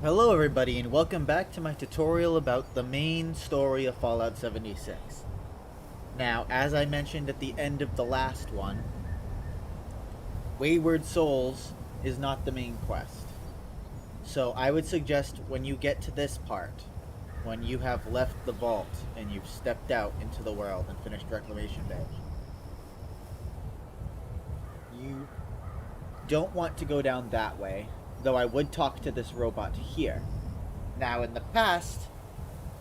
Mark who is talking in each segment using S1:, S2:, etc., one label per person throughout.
S1: Hello everybody and welcome back to my tutorial about the main story of Fallout 76. Now, as I mentioned at the end of the last one, Wayward Souls is not the main quest. So I would suggest when you get to this part, when you have left the vault and you've stepped out into the world and finished Reclamation Bay, you don't want to go down that way. Though I would talk to this robot here. Now, in the past,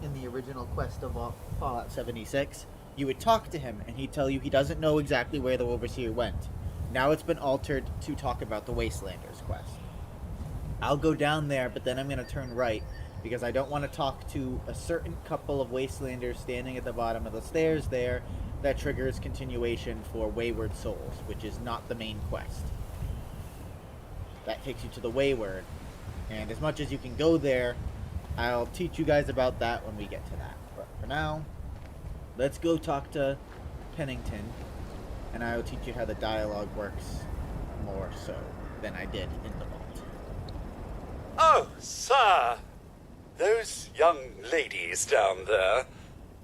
S1: in the original quest of Fallout 76, you would talk to him and he'd tell you he doesn't know exactly where the Overseer went. Now it's been altered to talk about the Wastelanders quest. I'll go down there, but then I'm going to turn right because I don't want to talk to a certain couple of Wastelanders standing at the bottom of the stairs there that triggers continuation for Wayward Souls, which is not the main quest. That takes you to the Wayward, and as much as you can go there, I'll teach you guys about that when we get to that. But for now, let's go talk to Pennington, and I will teach you how the dialogue works more so than I did in the vault.
S2: Oh, sir! Those young ladies down there,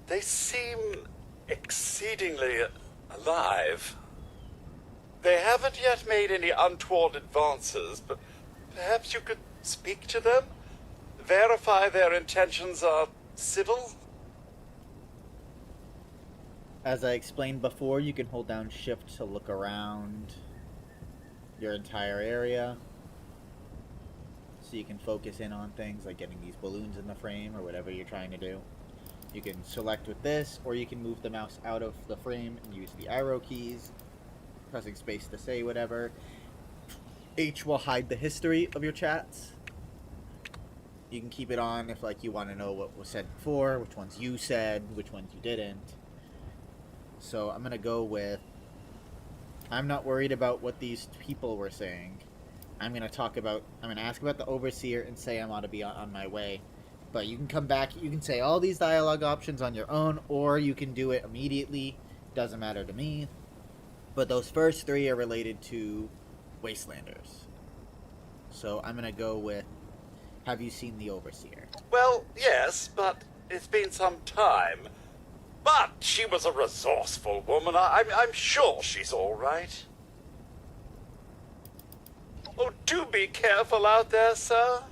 S2: they seem exceedingly alive. They haven't yet made any untoward advances, but perhaps you could speak to them? Verify their intentions are civil?
S1: As I explained before, you can hold down Shift to look around your entire area, so you can focus in on things like getting these balloons in the frame or whatever you're trying to do. You can select with this, or you can move the mouse out of the frame and use the arrow keys, pressing space to say whatever. H will hide the history of your chats. You can keep it on if you want to know what was said before, which ones you said, which ones you didn't. So I'm going to go with, I'm not worried about what these people were saying. I'm going to ask about the Overseer and say I'm ought to be on my way. But you can come back, you can say all these dialogue options on your own, or you can do it immediately. Doesn't matter to me. But those first three are related to Wastelanders. So I'm going to go with, have you seen the Overseer?
S2: Well, yes, but it's been some time. But she was a resourceful woman. I'm sure she's all right. Oh, do be careful out there, sir.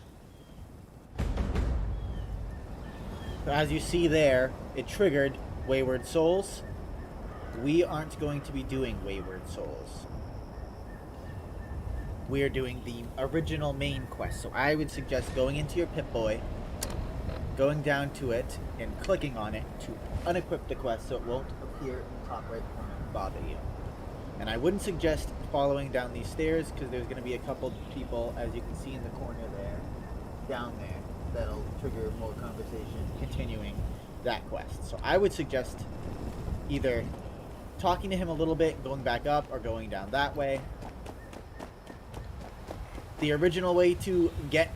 S1: So as you see there, it triggered Wayward Souls. We aren't going to be doing Wayward Souls. We are doing the original main quest. So I would suggest going into your Pip-Boy, going down to it, and clicking on it to unequip the quest so it won't appear in the top right corner and bother you. And I wouldn't suggest following down these stairs because there's going to be a couple people, as you can see in the corner there, down there, that'll trigger more conversation continuing that quest. So I would suggest either talking to him a little bit, going back up, or going down that way. The original way to get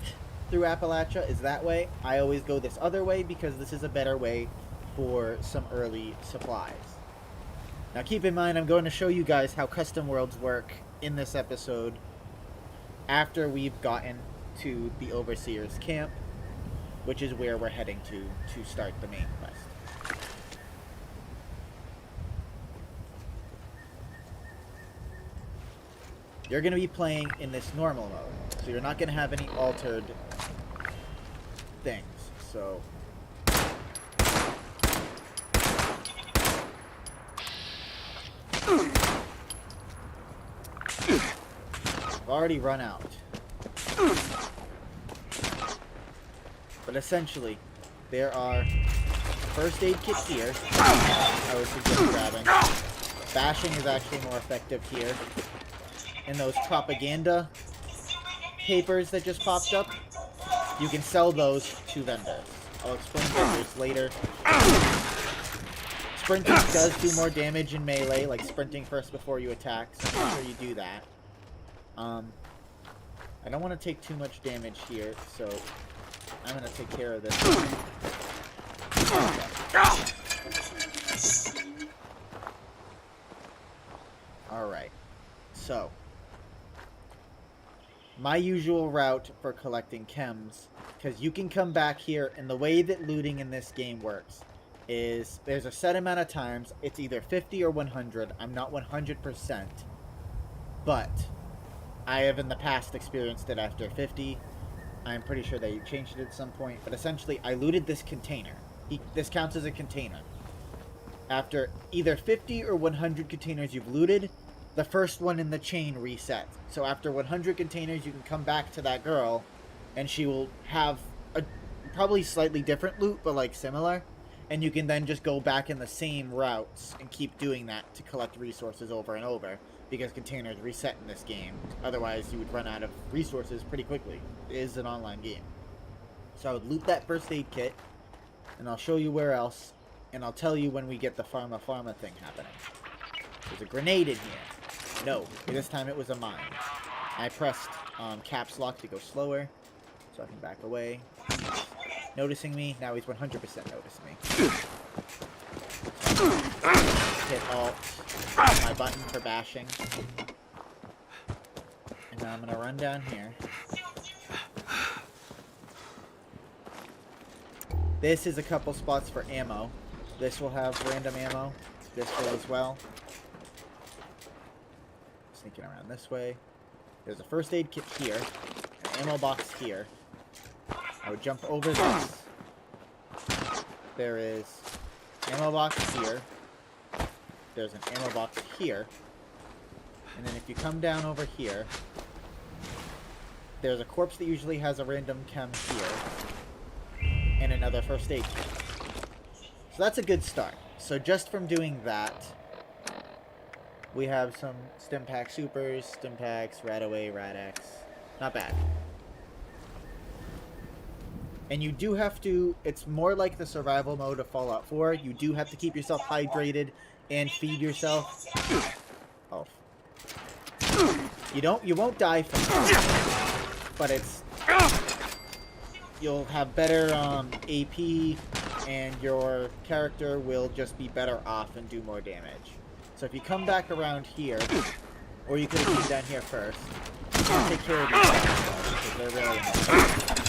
S1: through Appalachia is that way. I always go this other way because this is a better way for some early supplies. Now keep in mind, I'm going to show you guys how custom worlds work in this episode after we've gotten to the Overseer's camp, which is where we're heading to start the main quest. You're going to be playing in this normal mode, so you're not going to have any altered things. So I've already run out. But essentially, there are first aid kits here. I would suggest grabbing. Bashing is actually more effective here. And those propaganda papers that just popped up, you can sell those to vendors. I'll explain vendors later. Sprinting does do more damage in melee, like sprinting first before you attack, so make sure you do that. I don't want to take too much damage here, so I'm going to take care of this. Alright, so my usual route for collecting chems because you can come back here, and the way that looting in this game works is there's a set amount of times. It's either 50 or 100. I'm not 100%, but I have in the past experienced it after 50. I'm pretty sure they changed it at some point, but essentially I looted this container. This counts as a container. After either 50 or 100 containers you've looted, the first one in the chain resets. So after 100 containers, you can come back to that girl, and she will have a probably slightly different loot, but like similar. And you can then just go back in the same routes and keep doing that to collect resources over and over, because containers reset in this game. Otherwise, you would run out of resources pretty quickly. It is an online game. So I would loot that first aid kit, and I'll show you where else, and I'll tell you when we get the pharma thing happening. There's a grenade in here. No, this time it was a mine. I pressed caps lock to go slower, so I can back away. Noticing me, now he's 100% noticed me. Hit Alt, my button for bashing. And now I'm gonna run down here. This is a couple spots for ammo. This will have random ammo. This will as well. Sneaking around this way. There's a first aid kit here. An ammo box here. I would jump over this. There is ammo box here. There's an ammo box here. And then if you come down over here, there's a corpse that usually has a random chem here. And another first aid kit. So that's a good start. So just from doing that, we have some Stimpack Supers, Stimpaks, Radaway, Rad-X. Not bad. And you do have to, it's more like the survival mode of Fallout 4. You do have to keep yourself hydrated and feed yourself. Oh. You won't die from it. But it's, you'll have better AP, and your character will just be better off and do more damage. So if you come back around here, or you could have come down here first, you can take care of these guys, because they're really important.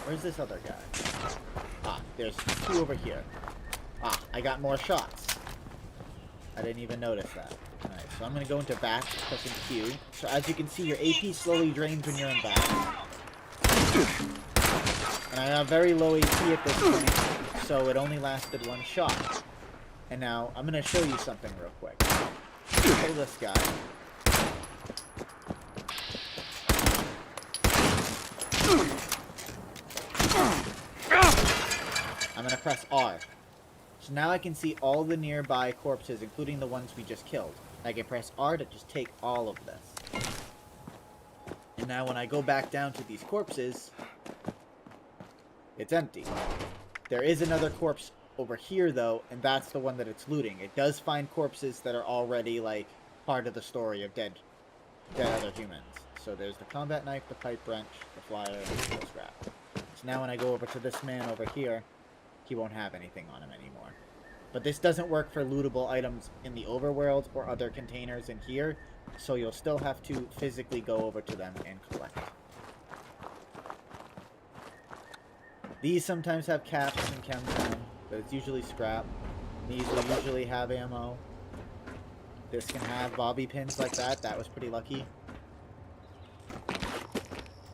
S1: Where's this other guy? Ah, there's two over here. Ah, I got more shots. I didn't even notice that. Alright, so I'm going to go into back, pressing Q. So as you can see, your AP slowly drains when you're in back. And I have very low AP at this point, so it only lasted one shot. And now, I'm going to show you something real quick. Kill this guy. I'm going to press R. So now I can see all the nearby corpses, including the ones we just killed. I can press R to just take all of this. And now when I go back down to these corpses, it's empty. There is another corpse over here, though, and that's the one that it's looting. It does find corpses that are already, like, part of the story of dead other humans. So there's the combat knife, the pipe wrench, the flyer, and the scrap. So now when I go over to this man over here, he won't have anything on him anymore. But this doesn't work for lootable items in the overworld or other containers in here, so you'll still have to physically go over to them and collect. These sometimes have caps and chems on them, but it's usually scrap. These will usually have ammo. This can have bobby pins like that. That was pretty lucky.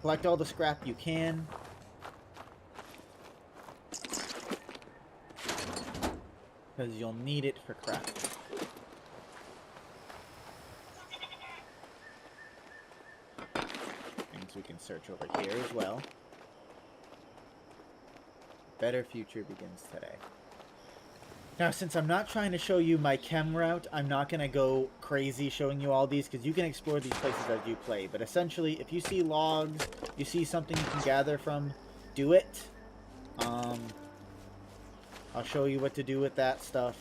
S1: Collect all the scrap you can. Because you'll need it for crafting. Things we can search over here as well. Better future begins today. Now, since I'm not trying to show you my chem route, I'm not going to go crazy showing you all these, because you can explore these places as you play. But essentially, if you see logs, you see something you can gather from, do it. I'll show you what to do with that stuff.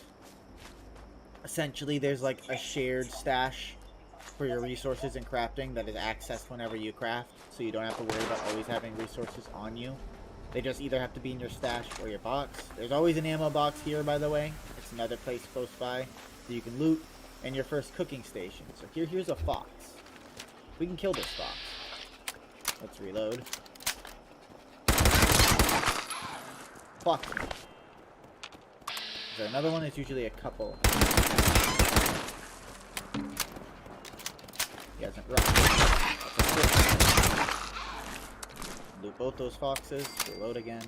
S1: Essentially, there's like a shared stash for your resources and crafting that is accessed whenever you craft, so you don't have to worry about always having resources on you. They just either have to be in your stash or your box. There's always an ammo box here, by the way. It's another place close by that you can loot, and your first cooking station. So here's a fox. We can kill this fox. Let's reload. Fox. Is there another one? There's usually a couple. He hasn't run. Loot both those foxes. Reload again.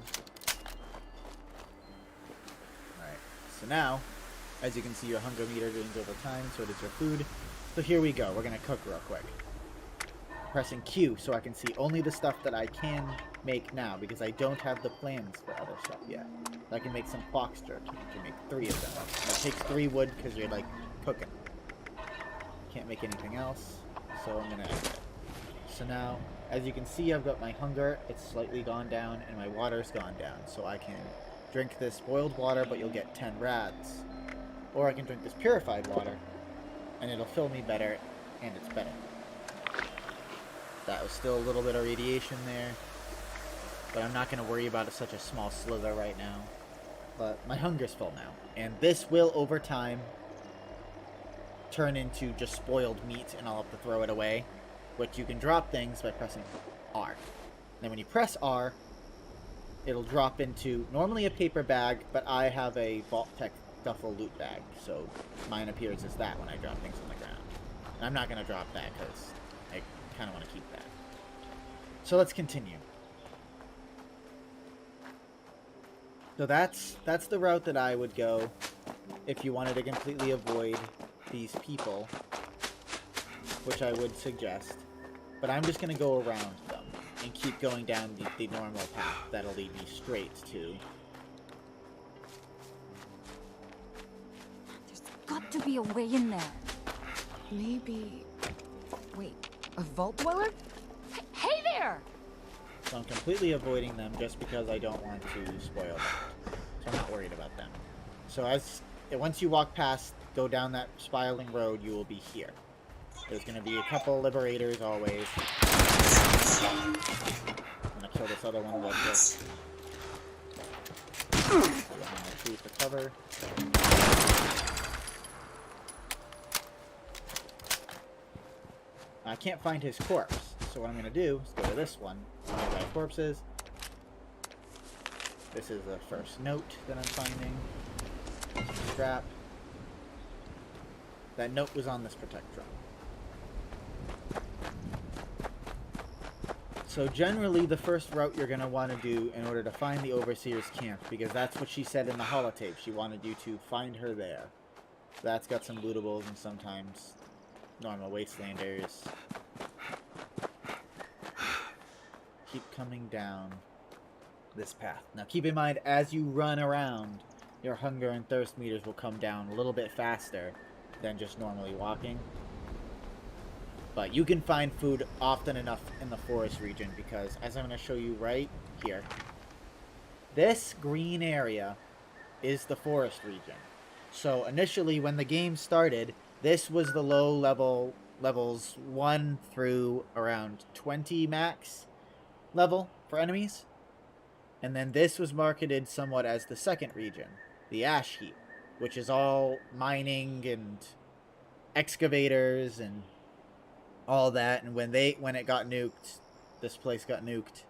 S1: Alright. So now, as you can see, your hunger meter gains over time, so does your food. So here we go. We're going to cook real quick. Pressing Q so I can see only the stuff that I can make now, because I don't have the plans for other stuff yet. I can make some fox jerky. You can make 3 of them. It takes 3 wood because you're, like, cooking. Can't make anything else, so I'm going to end it. So now, as you can see, I've got my hunger. It's slightly gone down, and my water's gone down. So I can drink this boiled water, but you'll get 10 rads. Or I can drink this purified water, and it'll fill me better, and it's better. That was still a little bit of radiation there, but I'm not going to worry about it, such a small slither right now. But my hunger's full now, and this will, over time, turn into just spoiled meat, and I'll have to throw it away, which you can drop things by pressing R. And then when you press R, it'll drop into, normally a paper bag, but I have a Vault Tech duffel loot bag, so mine appears as that when I drop things on the ground. And I'm not going to drop that, because I kind of want to keep that. So let's continue. So that's the route that I would go if you wanted to completely avoid these people, which I would suggest. But I'm just going to go around them and keep going down the normal path that'll lead me straight to...
S3: There's got to be a way in there. Maybe... Wait, a vault dweller? Hey there!
S1: So I'm completely avoiding them just because I don't want to spoil them. So I'm not worried about them. So once you walk past, go down that spiraling road, you will be here. There's going to be a couple liberators always. I'm going to kill this other one real quick. I'm going to choose the cover. I can't find his corpse. So what I'm going to do is go to this one. Nearby corpses. This is the first note that I'm finding. Some scrap. That note was on this protect drum. So generally, the first route you're going to want to do in order to find the Overseer's camp, because that's what she said in the holotape. She wanted you to find her there. That's got some lootables and sometimes normal wastelanders. Keep coming down this path. Now keep in mind, as you run around, your hunger and thirst meters will come down a little bit faster than just normally walking. But you can find food often enough in the forest region, because as I'm going to show you right here, this green area is the forest region. So initially when the game started, this was the low level, levels 1 through around 20 max level for enemies. And then this was marketed somewhat as the second region, the Ash Heap, which is all mining and excavators and all that. And when it got nuked, this place got nuked,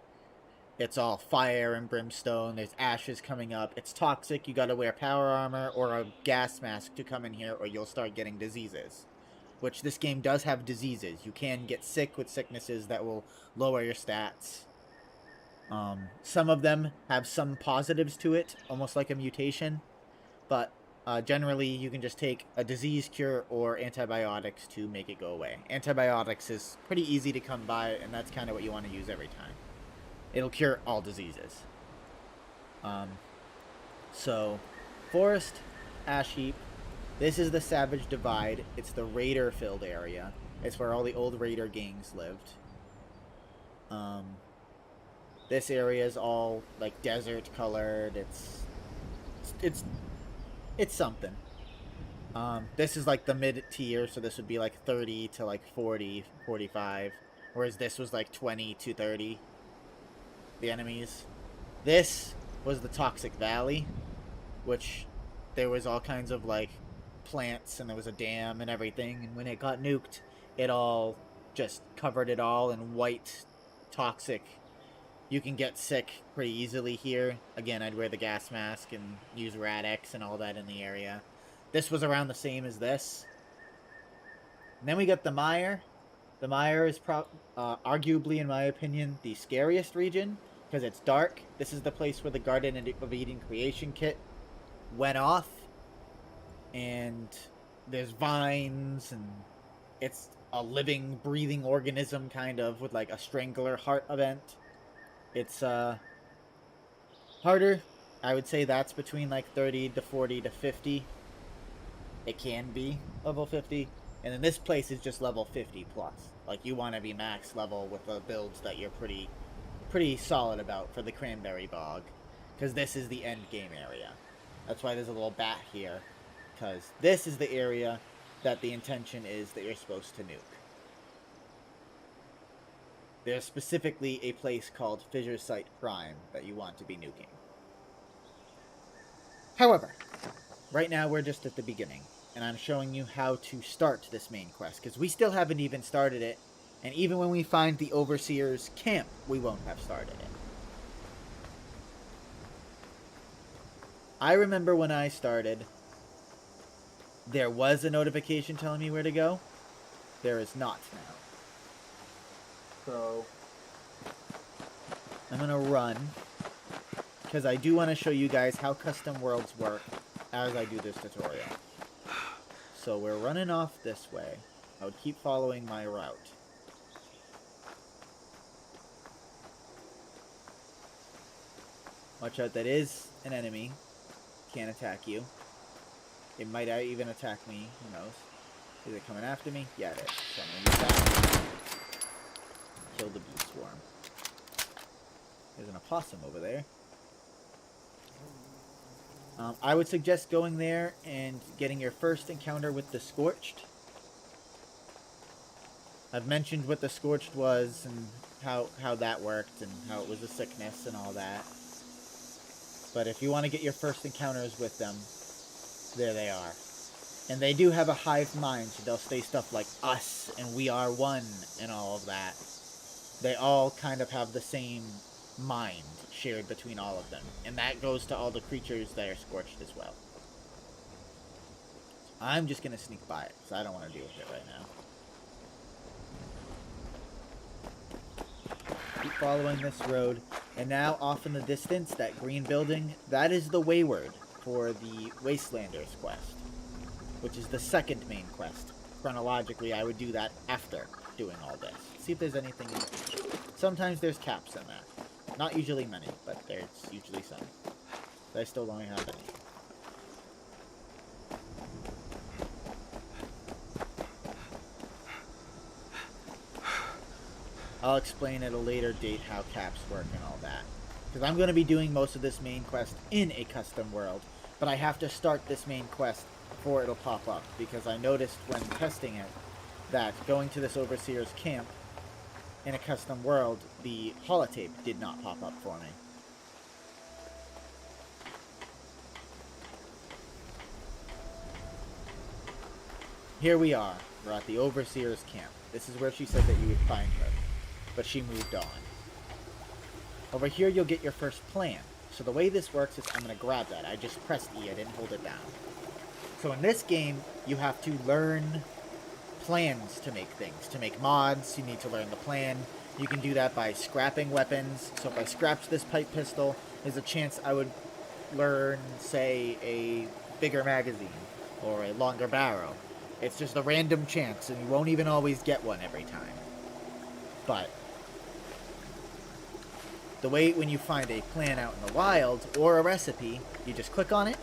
S1: it's all fire and brimstone. There's ashes coming up. It's toxic. You gotta wear power armor or a gas mask to come in here, or you'll start getting diseases. Which this game does have diseases. You can get sick with sicknesses that will lower your stats. Some of them have some positives to it, almost like a mutation. But generally, you can just take a disease cure or antibiotics to make it go away. Antibiotics is pretty easy to come by, and that's kind of what you want to use every time. It'll cure all diseases. So, Forest, Ash Heap. This is the Savage Divide. It's the Raider-filled area. It's where all the old Raider gangs lived. This area is all like desert colored. It's something. This is like the mid tier, so this would be like 30 to like 40, 45, whereas this was like 20 to 30. The enemies. This was the Toxic Valley, which there was all kinds of like plants and there was a dam and everything, and when it got nuked, it all just covered it all in white, toxic. You can get sick pretty easily here. Again, I'd wear the gas mask and use Rad-X and all that in the area. This was around the same as this. And then we got the Mire. The Mire is arguably, in my opinion, the scariest region because it's dark. This is the place where the Garden of Eden creation kit went off. And there's vines, and it's a living, breathing organism, kind of, with like a strangler heart event. It's harder. I would say that's between like 30 to 40 to 50. It can be level 50. And then this place is just level 50 plus. Like, you want to be max level with the builds that you're pretty solid about for the Cranberry Bog. Because this is the end game area. That's why there's a little bat here. Because this is the area that the intention is that you're supposed to nuke. There's specifically a place called Fissure Site Prime that you want to be nuking. However, right now we're just at the beginning. And I'm showing you how to start this main quest, because we still haven't even started it, and even when we find the Overseer's camp, we won't have started it. I remember when I started, there was a notification telling me where to go. There is not now. So, I'm going to run, because I do want to show you guys how custom worlds work as I do this tutorial. So we're running off this way. I would keep following my route. Watch out, that is an enemy. Can't attack you. It might even attack me, who knows. Is it coming after me? Yeah, it is. So I'm gonna use that. Kill the bee swarm. There's an opossum over there. I would suggest going there and getting your first encounter with the Scorched. I've mentioned what the Scorched was and how that worked and how it was a sickness and all that. But if you want to get your first encounters with them, there they are. And they do have a hive mind, so they'll say stuff like us and we are one and all of that. They all kind of have the same mind shared between all of them, and that goes to all the creatures that are Scorched as well. I'm just gonna sneak by it because I don't want to deal with it right now. Keep following this road, and now off in the distance, that green building, that is the Wayward for the Wastelanders quest, which is the second main quest. Chronologically, I would do that after doing all this. See if there's anything in the future. Sometimes there's caps in that. Not usually many, but there's usually some. But I still don't have any. I'll explain at a later date how caps work and all that. Because I'm going to be doing most of this main quest in a custom world. But I have to start this main quest before it'll pop up. Because I noticed when testing it that going to this Overseer's camp in a custom world, the holotape did not pop up for me. Here we are. We're at the Overseer's camp. This is where she said that you would find her. But she moved on. Over here you'll get your first plan. So the way this works is I'm going to grab that. I just pressed E, I didn't hold it down. So in this game, you have to learn plans to make things. To make mods, you need to learn the plan. You can do that by scrapping weapons. So if I scrapped this pipe pistol, there's a chance I would learn, say, a bigger magazine or a longer barrel. It's just a random chance, and you won't even always get one every time. But the way when you find a plan out in the wild or a recipe, you just click on it,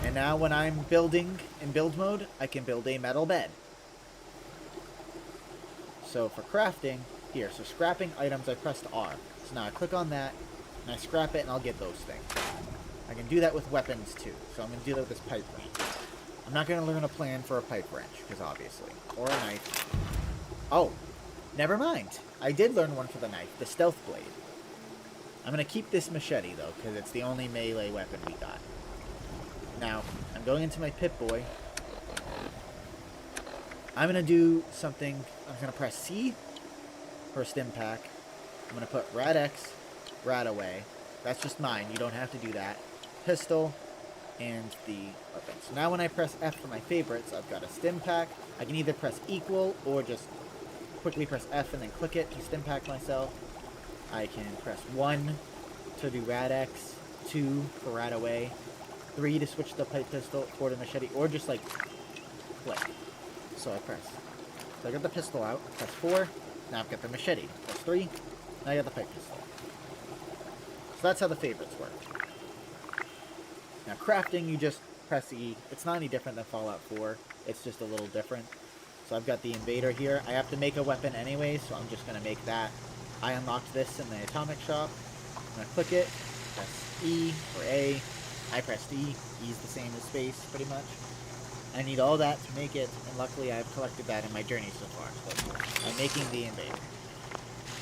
S1: and now when I'm building in build mode, I can build a metal bed. So for crafting, here, so scrapping items, I pressed R. So now I click on that, and I scrap it, and I'll get those things. I can do that with weapons too, so I'm going to do that with this pipe wrench. I'm not going to learn a plan for a pipe wrench, because obviously, or a knife. Oh, never mind. I did learn one for the knife, the stealth blade. I'm going to keep this machete, though, because it's the only melee weapon we got. Now, I'm going into my Pip-Boy. I'm going to do something I'm going to press C for stim pack. I'm going to put rad X, rad away. That's just mine. You don't have to do that. Pistol and the weapon. So now when I press F for my favorites, I've got a stim pack. I can either press equal or just quickly press F and then click it to stim pack myself. I can press 1 to do rad X, 2 for rad away, 3 to switch to the pipe pistol, 4 to machete, or just like click. So I press. So I got the pistol out, press 4, now I've got the machete. Press 3, now I got the pipe pistol. So that's how the favorites work. Now crafting, you just press E. It's not any different than Fallout 4. It's just a little different. So I've got the invader here. I have to make a weapon anyway, so I'm just going to make that. I unlocked this in the atomic shop. I'm going to click it, press E or A. I pressed E. E is the same as space, pretty much. I need all that to make it, and luckily I've collected that in my journey so far. So I'm making the invader.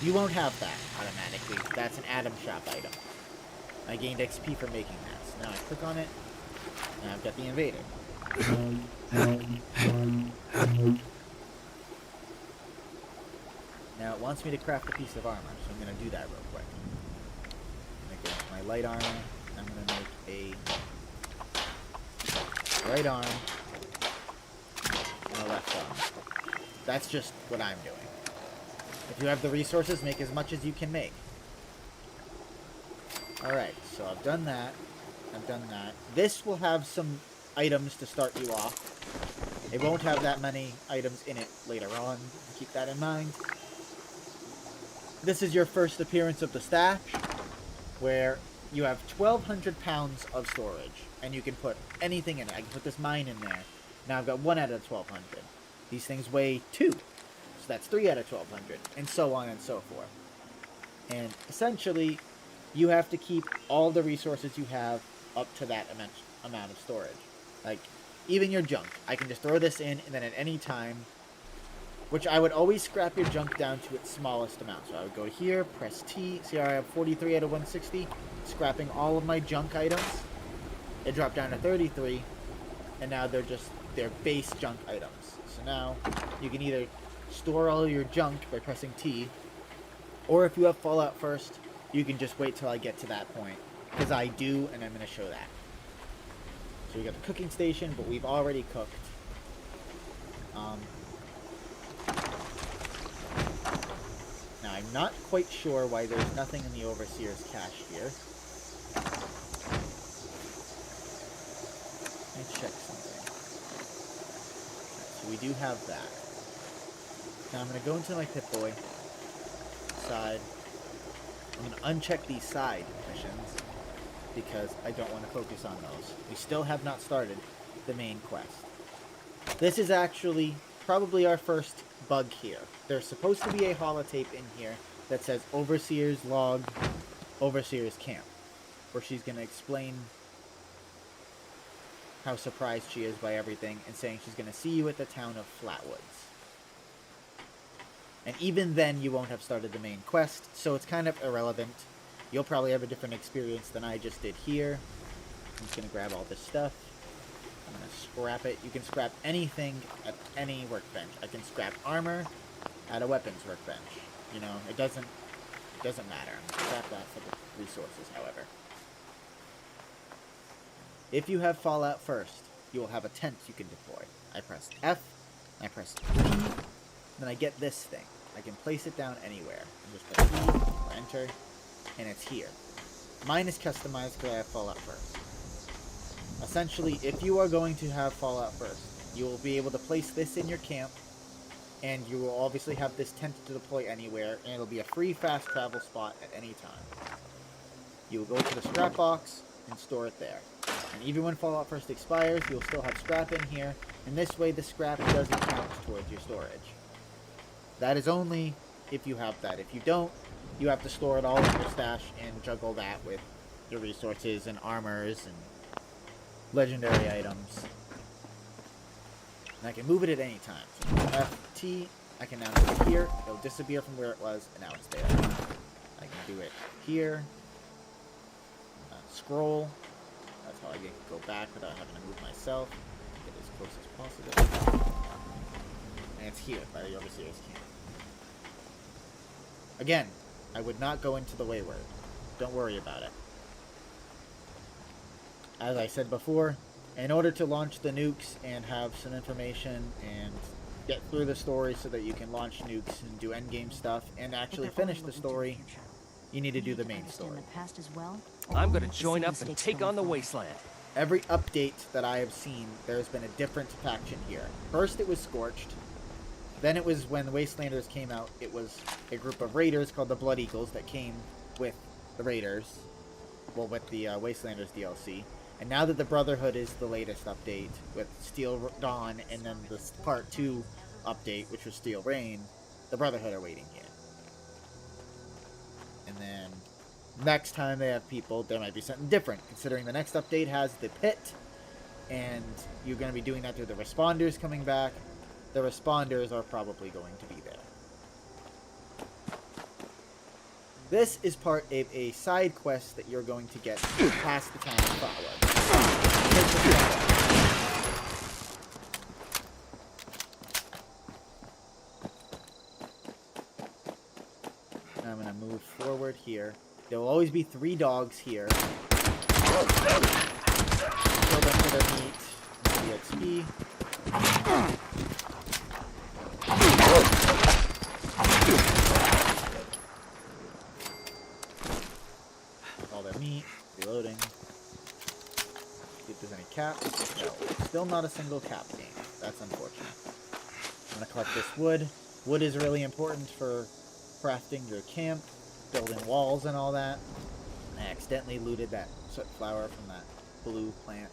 S1: You won't have that automatically. That's an Atom Shop item. I gained XP for making that. So now I click on it, and I've got the invader. Now it wants me to craft a piece of armor, so I'm going to do that real quick. I'm going to go with my light armor. I'm going to make a right arm and a left arm. That's just what I'm doing. If you have the resources, make as much as you can make. Alright, so I've done that. I've done that. This will have some items to start you off. It won't have that many items in it later on. Keep that in mind. This is your first appearance of the stash, where you have 1,200 pounds of storage, and you can put anything in it. I can put this mine in there. Now I've got 1 out of 1,200. These things weigh 2, so that's 3 out of 1,200, and so on and so forth. And essentially, you have to keep all the resources you have up to that amount of storage. Like, even your junk. I can just throw this in, and then at any time, which I would always scrap your junk down to its smallest amount. So I would go here, press T, see how I have 43 out of 160, scrapping all of my junk items. It dropped down to 33, and now they're base junk items. So now, you can either store all of your junk by pressing T, or if you have Fallout first, you can just wait till I get to that point. Because I do, and I'm going to show that. So we got the cooking station, but we've already cooked. Now, I'm not quite sure why there's nothing in the Overseer's cache here. Let me check something. So we do have that. Now I'm going to go into my Pip-Boy side. I'm going to uncheck these side missions because I don't want to focus on those. We still have not started the main quest. This is actually probably our first bug here. There's supposed to be a holotape in here that says Overseer's Log, Overseer's Camp, where she's going to explain how surprised she is by everything and saying she's going to see you at the town of Flatwoods. And even then, you won't have started the main quest, so it's kind of irrelevant. You'll probably have a different experience than I just did here. I'm just going to grab all this stuff. I'm going to scrap it. You can scrap anything at any workbench. I can scrap armor at a weapons workbench. You know, it doesn't matter. I'm going to scrap that for the resources, however. If you have Fallout first, you will have a tent you can deploy. I press F, I press P, then I get this thing. I can place it down anywhere. I just press E or enter, and it's here. Mine is customized because I have Fallout first. Essentially, if you are going to have Fallout first, you will be able to place this in your camp, and you will obviously have this tent to deploy anywhere, and it'll be a free fast travel spot at any time. You will go to the scrap box and store it there. And even when Fallout first expires, you'll still have scrap in here, and this way the scrap doesn't count towards your storage. That is only if you have that. If you don't, you have to store it all in your stash and juggle that with your resources and armors and legendary items. And I can move it at any time. So F, T, I can now move it here. It'll disappear from where it was, and now it's there. I can do it here. Scroll. That's how I can go back without having to move myself. Get as close as possible. And it's here, by the Overseer's camp. Again, I would not go into the Wayward. Don't worry about it. As I said before, in order to launch the nukes and have some information and get through the story so that you can launch nukes and do endgame stuff and actually finish the story, you need to do the main story.
S4: I'm gonna join up and take on the Wasteland.
S1: Every update that I have seen, there's been a different faction here. First it was Scorched. Then it was when the Wastelanders came out, it was a group of raiders called the Blood Eagles that came with the Raiders. Well, with the Wastelanders DLC. And now that the Brotherhood is the latest update with Steel Dawn and then the Part 2 update, which was Steel Rain, the Brotherhood are waiting here. And then next time they have people, there might be something different, considering the next update has the Pit, and you're going to be doing that through the Responders coming back. The Responders are probably going to be there. This is part of a side quest that you're going to get past the town of Flatwoods. I'm going to move forward here. There will always be 3 dogs here. Kill them for their meat and EXP. All their meat. Reloading. See if there's any caps. No. Still not a single cap game. That's unfortunate. I'm going to collect this wood. Wood is really important for crafting your camp, building walls and all that. I accidentally looted that soot flower from that blue plant.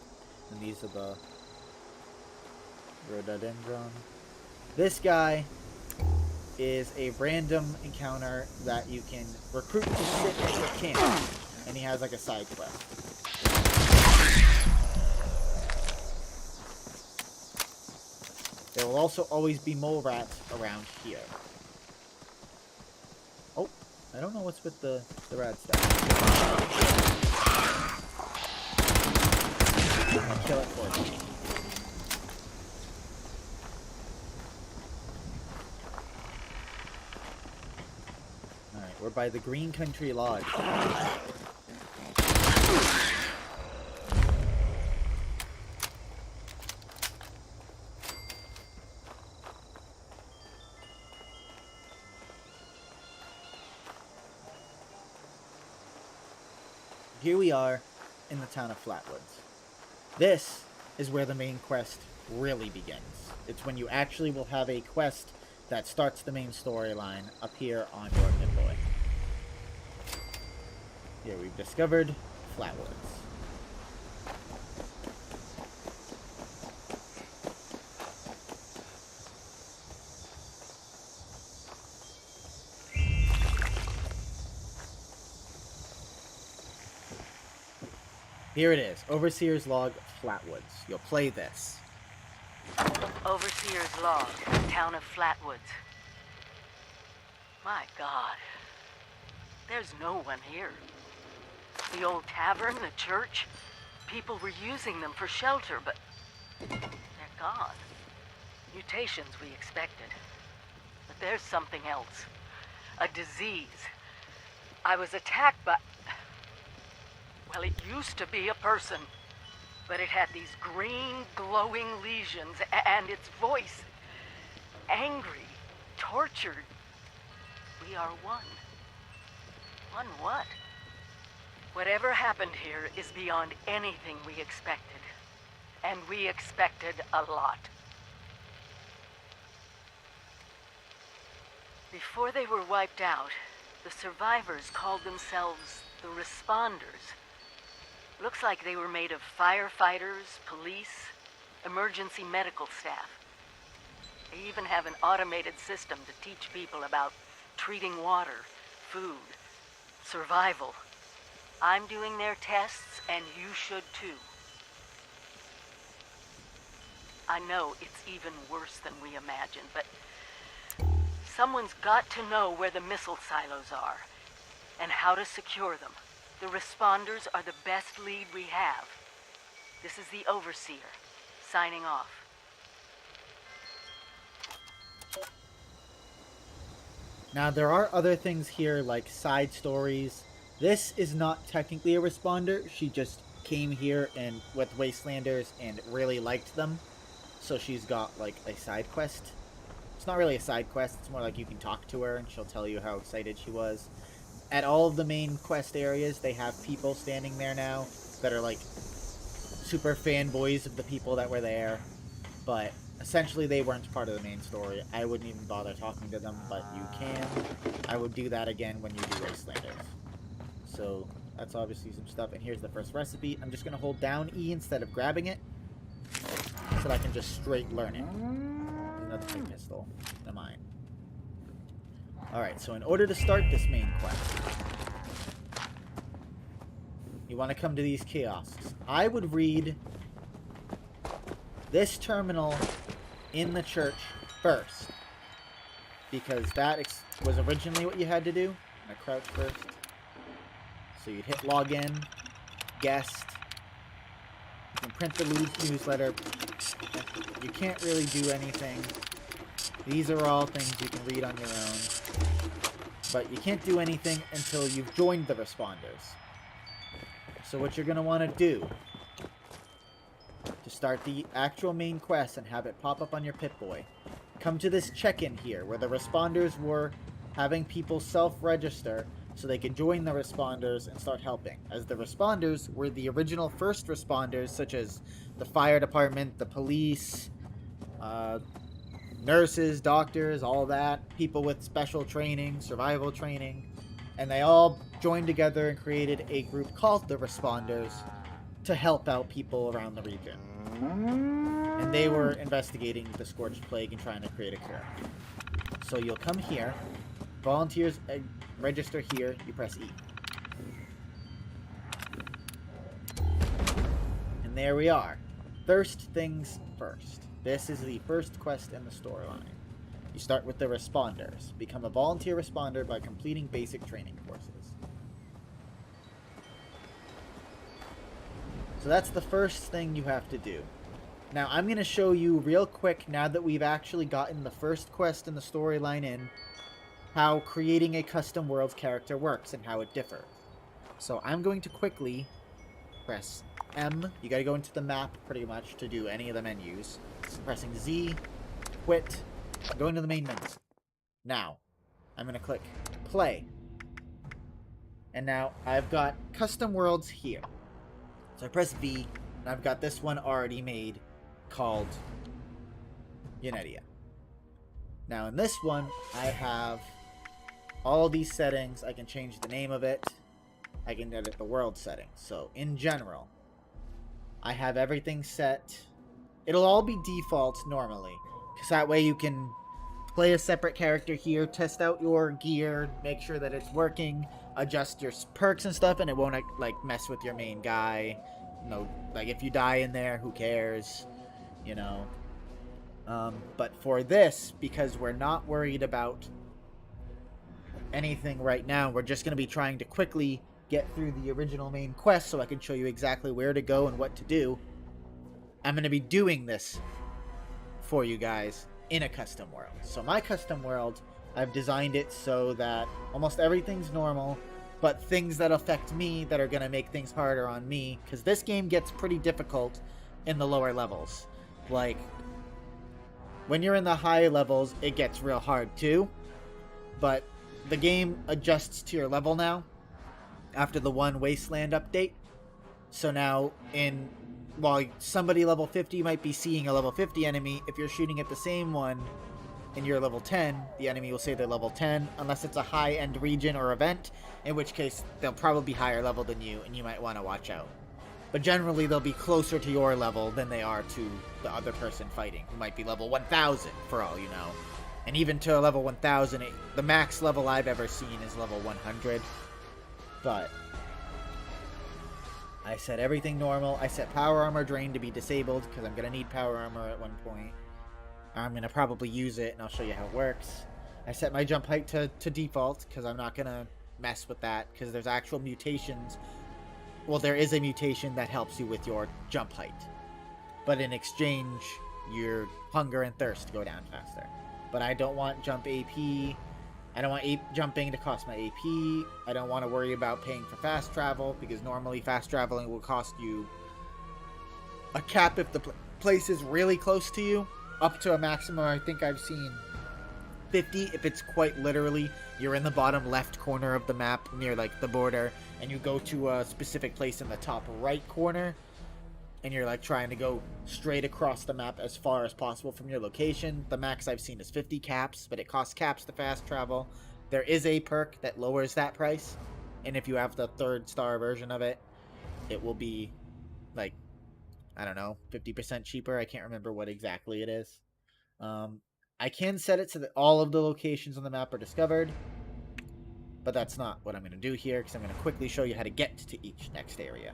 S1: And these are the rhododendron. This guy is a random encounter that you can recruit to sit at your camp. And he has like a side quest. There will also always be mole rats around here. Oh, I don't know what's with the rat stuff. I'll kill it for you. Alright, we're by the Green Country Lodge. Here we are in the town of Flatwoods. This is where the main quest really begins. It's when you actually will have a quest that starts the main storyline up here on Morgan Boy. Here we've discovered Flatwoods. Here it is, Overseer's Log Flatwoods. You'll play this.
S5: Overseer's Log, town of Flatwoods. My God, there's no one here. The old tavern, the church, people were using them for shelter, but they're gone. Mutations we expected. But there's something else. A disease. I was attacked by... Well, it used to be a person, but it had these green, glowing lesions, and its voice, angry, tortured. We are one. One what? Whatever happened here is beyond anything we expected, and we expected a lot. Before they were wiped out, the survivors called themselves the Responders. Looks like they were made of firefighters, police, emergency medical staff. They even have an automated system to teach people about treating water, food, survival. I'm doing their tests, and you should too. I know it's even worse than we imagined, but someone's got to know where the missile silos are and how to secure them. The Responders are the best lead we have. This is the Overseer, signing off.
S1: Now, there are other things here, like side stories. This is not technically a responder. She just came here and with Wastelanders and really liked them. So she's got, like, a side quest. It's not really a side quest. It's more like you can talk to her and she'll tell you how excited she was. At all of the main quest areas, they have people standing there now that are, like, super fanboys of the people that were there. But essentially, they weren't part of the main story. I wouldn't even bother talking to them, but you can. I would do that again when you do Wastelanders. So, that's obviously some stuff. And here's the first recipe. I'm just going to hold down E instead of grabbing it, so that I can just straight learn it. Another big pistol. A mine. Alright, so in order to start this main quest, you want to come to these kiosks. I would read this terminal in the church first, because that was originally what you had to do. I crouch first. So you'd hit login, guest, you can print the newsletter. You can't really do anything. These are all things you can read on your own. But you can't do anything until you've joined the responders. So what you're going to want to do to start the actual main quest and have it pop up on your Pip-Boy, come to this check-in here where the responders were having people self-register so they could join the responders and start helping. As the responders were the original first responders, such as the fire department, the police, nurses, doctors, all that, people with special training, survival training, and they all joined together and created a group called the Responders to help out people around the region. And they were investigating the Scorched Plague and trying to create a cure. So you'll come here, volunteers register here, you press E. And there we are. First things first. This is the first quest in the storyline. You start with the responders. Become a volunteer responder by completing basic training courses. So that's the first thing you have to do. Now I'm going to show you real quick, now that we've actually gotten the first quest in the storyline in, how creating a custom worlds character works and how it differs. So I'm going to quickly press M. You got to go into the map pretty much to do any of the menus. Pressing Z, quit, go into the main menu. Now, I'm going to click play. And now I've got custom worlds here. So I press V, and I've got this one already made called Unedia. Now in this one, I have all these settings. I can change the name of it. I can edit the world settings. So in general, I have everything set. It'll all be default normally, because that way you can play a separate character here, test out your gear, make sure that it's working, adjust your perks and stuff, and it won't like mess with your main guy. No, like if you die in there, who cares, you know. But for this, because we're not worried about anything right now, we're just going to be trying to quickly get through the original main quest so I can show you exactly where to go and what to do. I'm going to be doing this for you guys in a custom world. So my custom world, I've designed it so that almost everything's normal, but things that affect me that are going to make things harder on me, because this game gets pretty difficult in the lower levels. Like, when you're in the high levels, it gets real hard too, but the game adjusts to your level now after the one Wasteland update. So now while somebody level 50 might be seeing a level 50 enemy, if you're shooting at the same one and you're level 10, the enemy will say they're level 10, unless it's a high-end region or event, in which case they'll probably be higher level than you, and you might want to watch out. But generally, they'll be closer to your level than they are to the other person fighting, who might be level 1000, for all you know. And even to a level 1000, the max level I've ever seen is level 100. But I set everything normal. I set power armor drain to be disabled, because I'm going to need power armor at one point. I'm going to probably use it, and I'll show you how it works. I set my jump height to default, because I'm not going to mess with that, because there's actual mutations. Well, there is a mutation that helps you with your jump height. But in exchange, your hunger and thirst go down faster. But I don't want jump AP I don't want jumping to cost my AP. I don't want to worry about paying for fast travel, because normally fast traveling will cost you a cap if the place is really close to you, up to a maximum. I think I've seen 50 if it's quite literally you're in the bottom left corner of the map near like the border, and you go to a specific place in the top right corner, and you're like trying to go straight across the map as far as possible from your location. The max I've seen is 50 caps, but it costs caps to fast travel. There is a perk that lowers that price, and if you have the 3rd star version of it, it will be like, I don't know, 50% cheaper. I can't remember what exactly it is. I can set it so that all of the locations on the map are discovered, but that's not what I'm going to do here, because I'm going to quickly show you how to get to each next area.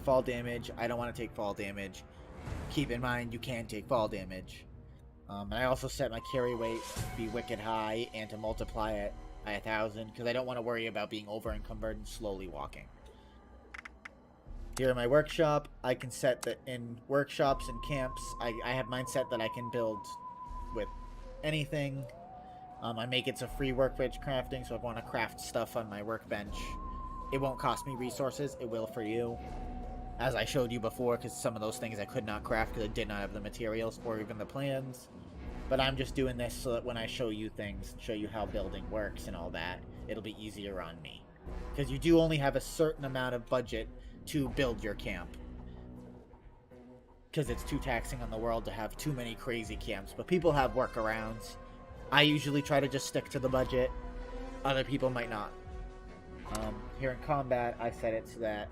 S1: Fall damage. I don't want to take fall damage. Keep in mind, you can take fall damage. And I also set my carry weight to be wicked high and to multiply it by 1,000, because I don't want to worry about being over encumbered and slowly walking. Here in my workshop, I can set that in workshops and camps. I have mine set that I can build with anything. I make it so free workbench crafting, so if I want to craft stuff on my workbench, it won't cost me resources. It will for you. As I showed you before, because some of those things I could not craft because I did not have the materials or even the plans. But I'm just doing this so that when I show you things, show you how building works and all that, it'll be easier on me. Because you do only have a certain amount of budget to build your camp. Because it's too taxing on the world to have too many crazy camps. But people have workarounds. I usually try to just stick to the budget. Other people might not. Here in combat, I set it so that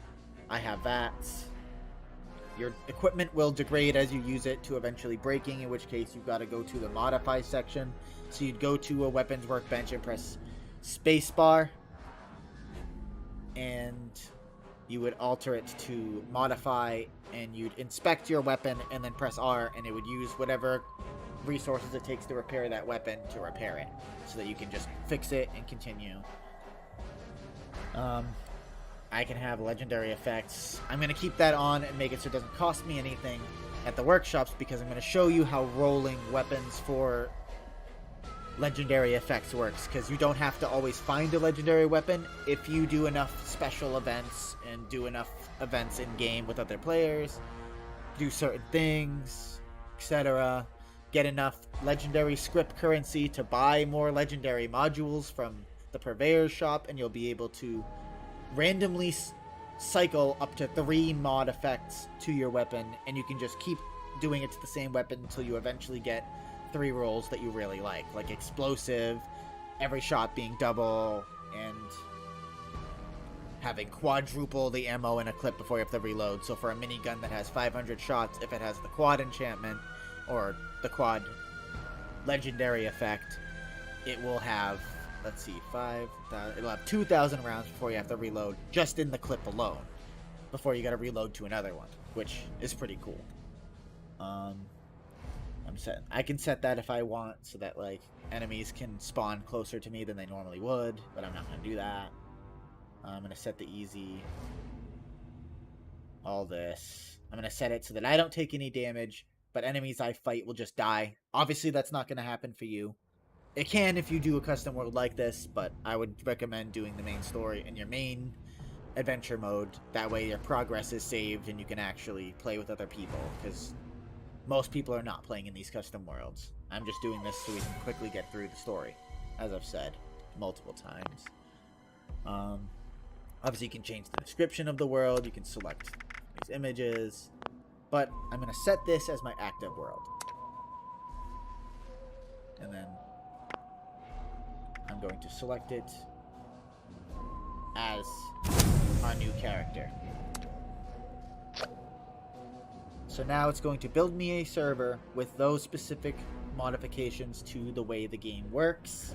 S1: I have VATs. Your equipment will degrade as you use it to eventually breaking, in which case you've got to go to the modify section. So you'd go to a weapons workbench and press spacebar, and you would alter it to modify, and you'd inspect your weapon and then press R, and it would use whatever resources it takes to repair that weapon to repair it, so that you can just fix it and continue. I can have legendary effects. I'm going to keep that on and make it so it doesn't cost me anything at the workshops, because I'm going to show you how rolling weapons for legendary effects works, because you don't have to always find a legendary weapon. If you do enough special events and do enough events in game with other players, do certain things, etc., get enough legendary script currency to buy more legendary modules from the purveyor's shop, and you'll be able to randomly cycle up to 3 mod effects to your weapon, and you can just keep doing it to the same weapon until you eventually get 3 rolls that you really like explosive, every shot being double, and having quadruple the ammo in a clip before you have to reload. So for a minigun that has 500 shots, if it has the quad enchantment or the quad legendary effect, it will have, let's see, 5,000. It'll have 2,000 rounds before you have to reload, just in the clip alone, before you got to reload to another one, which is pretty cool. I can set that if I want, so that like enemies can spawn closer to me than they normally would, but I'm not gonna do that. I'm gonna set the easy, all this. I'm gonna set it so that I don't take any damage, but enemies I fight will just die. Obviously, that's not gonna happen for you. It can if you do a custom world like this, but I would recommend doing the main story in your main adventure mode. That way your progress is saved and you can actually play with other people, because most people are not playing in these custom worlds. I'm just doing this so we can quickly get through the story, as I've said multiple times. Obviously you can change the description of the world, you can select these images, but I'm going to set this as my active world. And then I'm going to select it as our new character. So now it's going to build me a server with those specific modifications to the way the game works.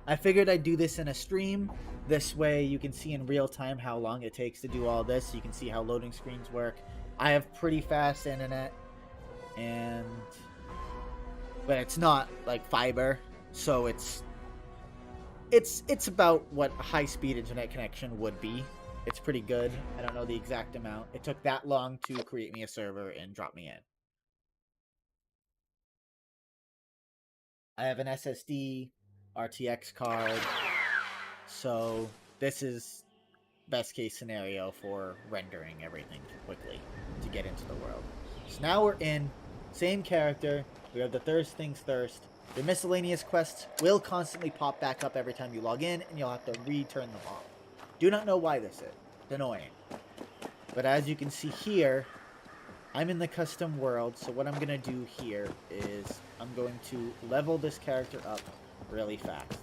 S1: I figured I'd do this in a stream. This way you can see in real time how long it takes to do all this. You can see how loading screens work. I have pretty fast internet, but it's not like fiber, so it's about what a high-speed internet connection would be. It's pretty good. I don't know the exact amount. It took that long to create me a server and drop me in. I have an SSD, RTX card, so this is best case scenario for rendering everything quickly to get into the world. So now we're in, same character, we have the Thirst Things Thirst. The miscellaneous quests will constantly pop back up every time you log in, and you'll have to return them off. Do not know why this is. It's annoying. But as you can see here, I'm in the custom world, so what I'm going to do here is I'm going to level this character up really fast.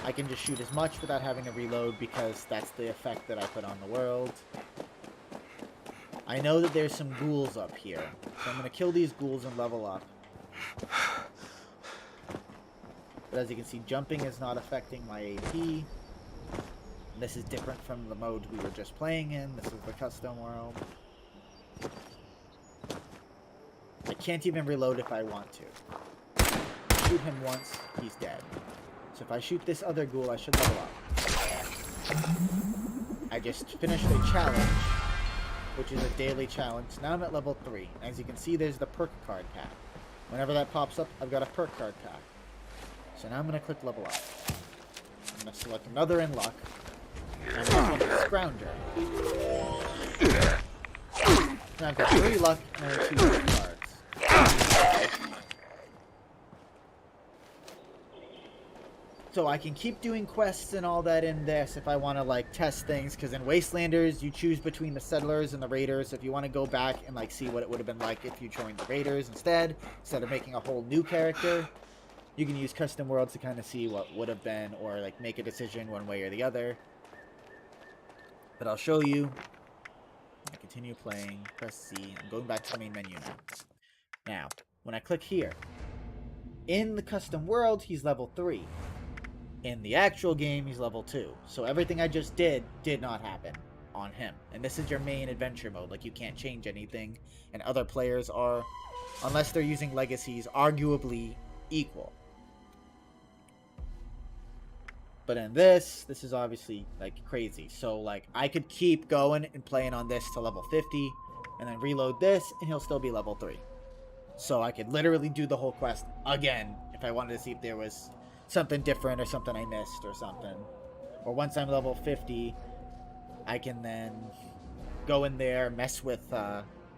S1: I can just shoot as much without having to reload because that's the effect that I put on the world. I know that there's some ghouls up here, so I'm going to kill these ghouls and level up. But as you can see, jumping is not affecting my AP. This is different from the mode we were just playing in. This is the custom world. I can't even reload if I want to. Shoot him once, he's dead. So if I shoot this other ghoul, I should level up. I just finished a challenge, which is a daily challenge. Now I'm at level 3. As you can see, there's the perk card pack. Whenever that pops up, I've got a perk card pack. So now I'm going to click level up. I'm going to select another in luck. And this one is Scrounger. Now I've got 3 luck and 2 perk cards. So I can keep doing quests and all that in this if I want to like test things, because in Wastelanders you choose between the Settlers and the Raiders. If you want to go back and like see what it would have been like if you joined the Raiders instead of making a whole new character, you can use custom worlds to kind of see what would have been, or like make a decision one way or the other. But I'll show you. I continue playing, press C. I'm going back to the main menu now. Now, when I click here, in the custom world, he's level 3. In the actual game, he's level 2. So everything I just did not happen on him. And this is your main adventure mode. Like, you can't change anything. And other players are, unless they're using legacies, arguably equal. But in this is obviously, like, crazy. So, like, I could keep going and playing on this to level 50, and then reload this, and he'll still be level 3. So I could literally do the whole quest again if I wanted to see if there was something different or something I missed or something. Or once I'm level 50, I can then go in there, mess with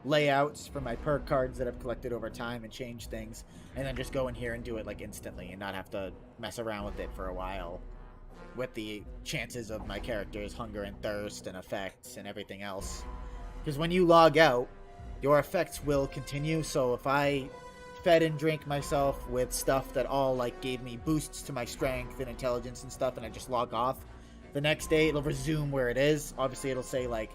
S1: layouts for my perk cards that I've collected over time and change things, and then just go in here and do it, like, instantly and not have to mess around with it for a while. With the chances of my character's hunger and thirst and effects and everything else. Because when you log out, your effects will continue. So if I fed and drank myself with stuff that all like gave me boosts to my strength and intelligence and stuff, and I just log off, the next day it'll resume where it is. Obviously it'll say like,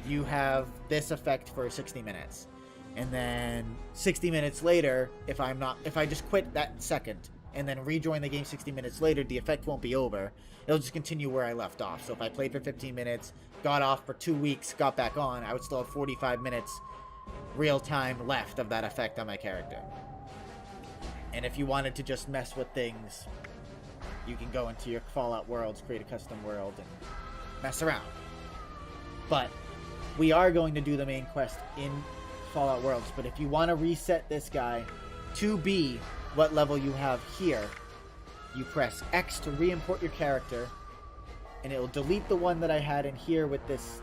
S1: you have this effect for 60 minutes. And then 60 minutes later, if I just quit that second and then rejoin the game 60 minutes later, the effect won't be over. It'll just continue where I left off. So if I played for 15 minutes, got off for 2 weeks, got back on, I would still have 45 minutes real time left of that effect on my character. And if you wanted to just mess with things, you can go into your Fallout worlds, create a custom world, and mess around. But we are going to do the main quest in Fallout worlds. But if you want to reset this guy to be what level you have here, you press X to re-import your character, and it will delete the one that I had in here with this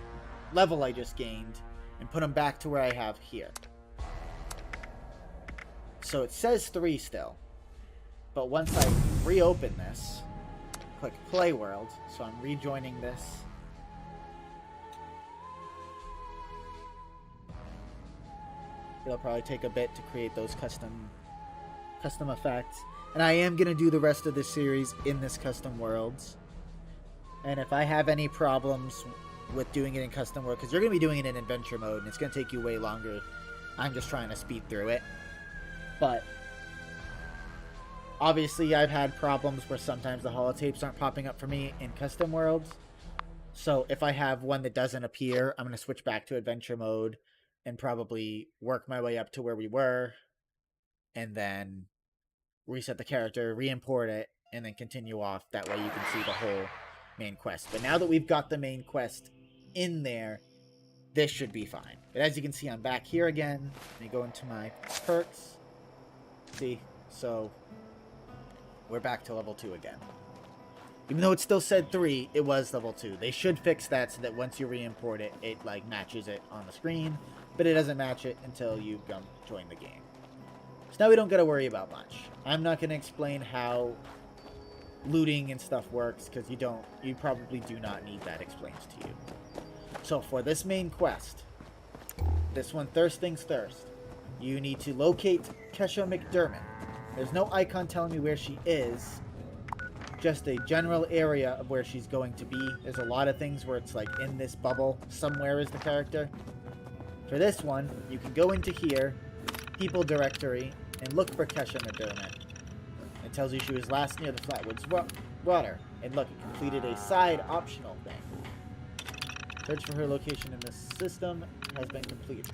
S1: level I just gained, and put him back to where I have here. So it says 3 still, but once I reopen this, click Play World, so I'm rejoining this. It'll probably take a bit to create those custom effects. And I am going to do the rest of this series in this custom worlds. And if I have any problems with doing it in custom world, because you're going to be doing it in adventure mode, and it's going to take you way longer. I'm just trying to speed through it. But obviously I've had problems where sometimes the holotapes aren't popping up for me in custom worlds. So if I have one that doesn't appear, I'm going to switch back to adventure mode and probably work my way up to where we were, and then reset the character, re-import it, and then continue off. That way you can see the whole main quest. But now that we've got the main quest in there, this should be fine. But as you can see, I'm back here again. Let me go into my perks. See? So, we're back to level 2 again. Even though it still said 3, it was level 2. They should fix that so that once you re-import it, it like matches it on the screen, but it doesn't match it until you join the game. So now we don't gotta worry about much. I'm not gonna explain how looting and stuff works, because you probably do not need that explained to you. So for this main quest, this one, Thirst Things Thirst, you need to locate Kesha Mcdermott. There's no icon telling me where she is, just a general area of where she's going to be. There's a lot of things where it's like in this bubble, somewhere is the character. For this one, you can go into here, people directory, and look for Kesha Mcdermott. It tells you she was last near the Flatwoods water. And look, it completed a side optional thing. Search for her location in the system has been completed.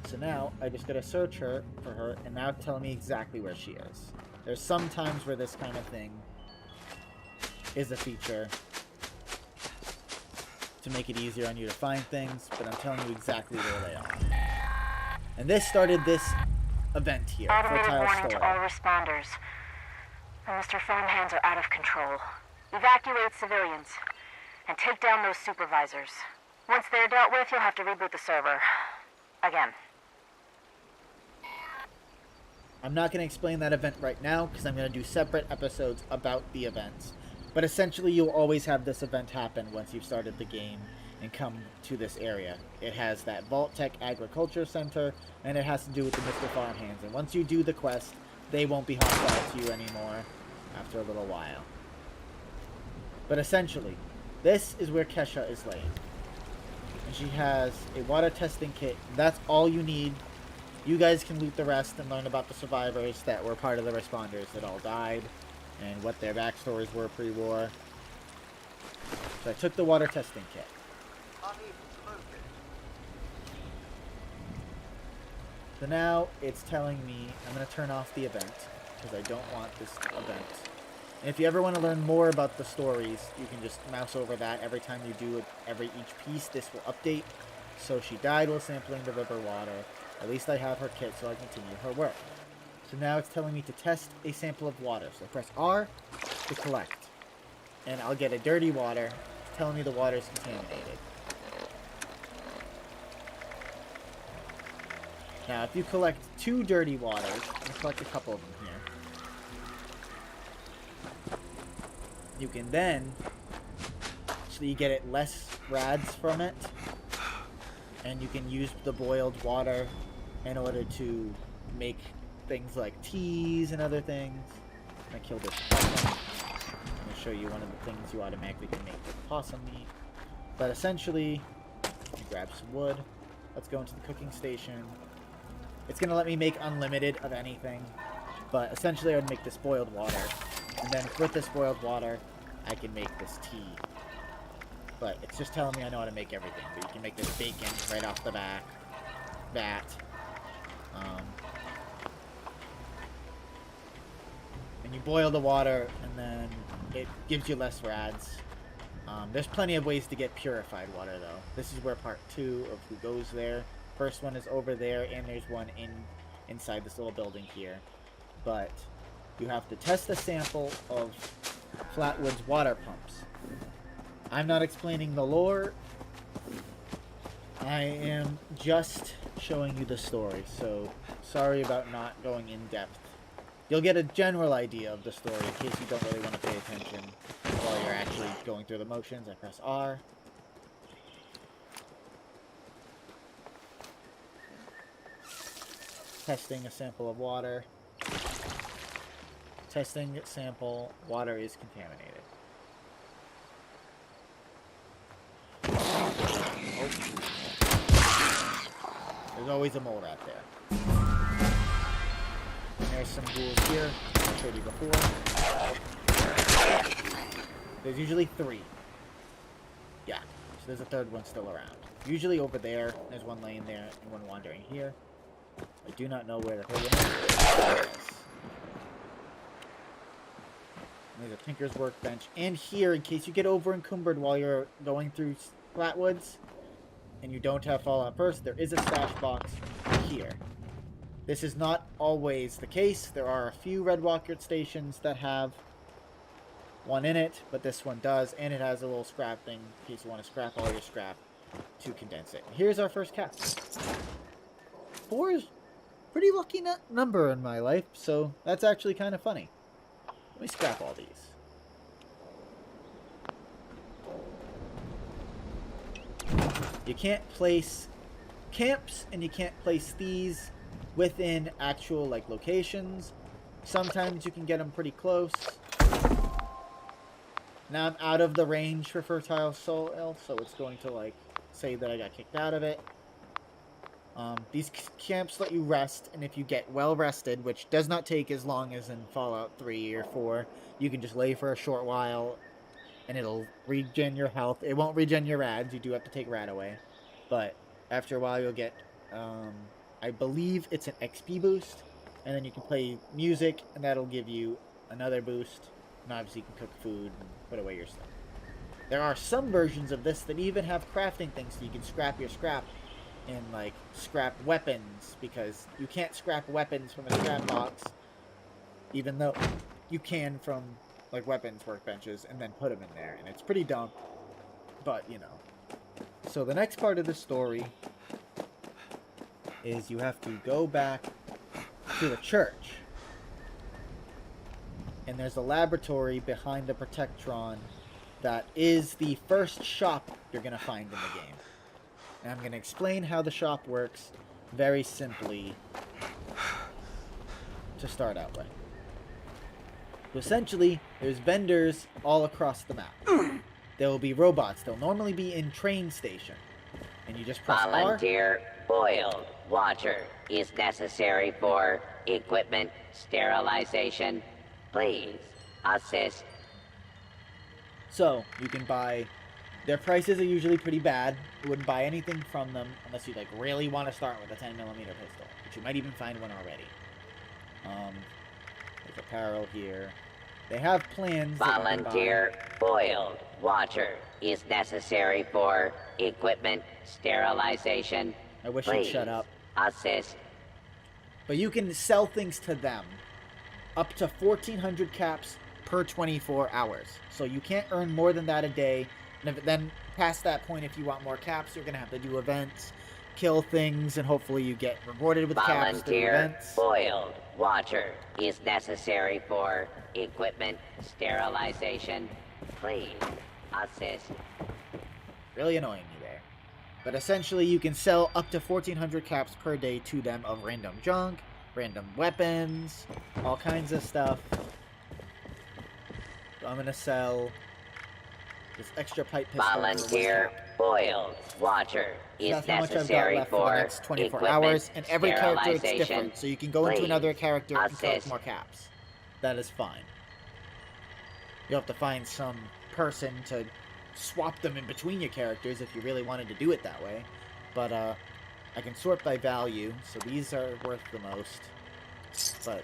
S1: So now, I just gotta search for her, and now it's telling me exactly where she is. There's some times where this kind of thing is a feature to make it easier on you to find things, but I'm telling you exactly where they are. And this started this event here.
S6: Automated warning to all responders. The Mr. Farmhands are out of control. Evacuate civilians and take down those supervisors. Once they're dealt with, you'll have to reboot the server. Again.
S1: I'm not going to explain that event right now because I'm going to do separate episodes about the events. But essentially, you'll always have this event happen once you've started the game and come to this area. It has that Vault Tech Agriculture Center, and it has to do with the Mr. Farmhands. And once you do the quest, they won't be hostile to you anymore after a little while. But essentially, this is where Kesha is laying. And she has a water testing kit. That's all you need. You guys can loot the rest and learn about the survivors that were part of the responders that all died, and what their backstories were pre-war. So I took the water testing kit. So now it's telling me I'm going to turn off the event because I don't want this event. And if you ever want to learn more about the stories, you can just mouse over that. Every time you do it, each piece, this will update. So she died while sampling the river water. At least I have her kit so I continue her work. So now it's telling me to test a sample of water. So I press R to collect. And I'll get a dirty water telling me the water is contaminated. Now if you collect 2 dirty waters, I'm going to collect a couple of them here. You can then, so you get it less rads from it. And you can use the boiled water in order to make things like teas and other things. I killed this possum. I'm going to show you one of the things you automatically can make with possum meat. But essentially, you grab some wood. Let's go into the cooking station. It's going to let me make unlimited of anything. But essentially, I would make this boiled water. And then with this boiled water, I can make this tea. But it's just telling me I know how to make everything. But you can make this bacon right off the bat. And you boil the water, and then it gives you less rads. There's plenty of ways to get purified water, though. This is where part 2 of who goes there. First one is over there, and there's one inside this little building here. But you have to test a sample of Flatwoods water pumps. I'm not explaining the lore. I am just showing you the story, so sorry about not going in depth. You'll get a general idea of the story in case you don't really want to pay attention while you're actually going through the motions. I press R. Testing a sample of water. Testing sample. Water is contaminated. There's always a mole rat there. And there's some ghouls here. I showed you before. There's usually 3. Yeah, so there's a 3rd one still around. Usually over there. There's one laying there and one wandering here. I do not know where the 3rd one is. There's a Tinker's Workbench. And here, in case you get over encumbered while you're going through Flatwoods, and you don't have Fallout First, there is a stash box here. This is not always the case. There are a few Red Rocket stations that have one in it, but this one does, and it has a little scrap thing in case you want to scrap all your scrap to condense it. Here's our first cap. 4 is a pretty lucky number in my life, so that's actually kind of funny. Let me scrap all these. You can't place camps, and you can't place these within actual like locations. Sometimes you can get them pretty close. Now I'm out of the range for fertile soil, so it's going to like say that I got kicked out of it. These camps let you rest, and if you get well rested, which does not take as long as in Fallout 3 or 4, you can just lay for a short while, and it'll regen your health. It won't regen your rads. You do have to take rad away, but after a while you'll get, I believe it's an XP boost, and then you can play music, and that'll give you another boost. And obviously you can cook food and put away your stuff. There are some versions of this that even have crafting things, so you can scrap your scrap and like scrap weapons, because you can't scrap weapons from a scrap box, even though you can from like weapons workbenches, and then put them in there, and it's pretty dumb, but you know. So the next part of the story is you have to go back to the church, and there's a laboratory behind the Protectron that is the first shop you're going to find in the game. And I'm going to explain how the shop works very simply to start out with. So essentially, there's vendors all across the map. There will be robots. They'll normally be in train station. And you just press
S7: Volunteer boiled water is necessary for equipment sterilization. Please assist.
S1: So, you can buy... Their prices are usually pretty bad. You wouldn't buy anything from them unless you like really want to start with a 10mm pistol, which you might even find one already. There's apparel here. They have plans.
S7: Volunteer boiled water is necessary for equipment sterilization.
S1: I wish
S7: Please
S1: you'd shut up.
S7: Assist.
S1: But you can sell things to them. Up to 1,400 caps per 24 hours. So you can't earn more than that a day. And then past that point, if you want more caps, you're going to have to do events, kill things, and hopefully you get rewarded with caps through events.
S7: Boiled water is necessary for equipment sterilization. Please assist.
S1: Really annoying me there. But essentially, you can sell up to 1,400 caps per day to them of random junk, random weapons, all kinds of stuff. So I'm going to sell this extra pipe pistol.
S7: Volunteer boiled water is necessary for
S1: the next 24
S7: equipment
S1: hours, and every character is different,
S7: sterilization.
S1: so you can go into another character and collect
S7: assist.
S1: more caps. That is fine. You'll have to find some person to swap them in between your characters if you really wanted to do it that way. But I can sort by value, so these are worth the most. But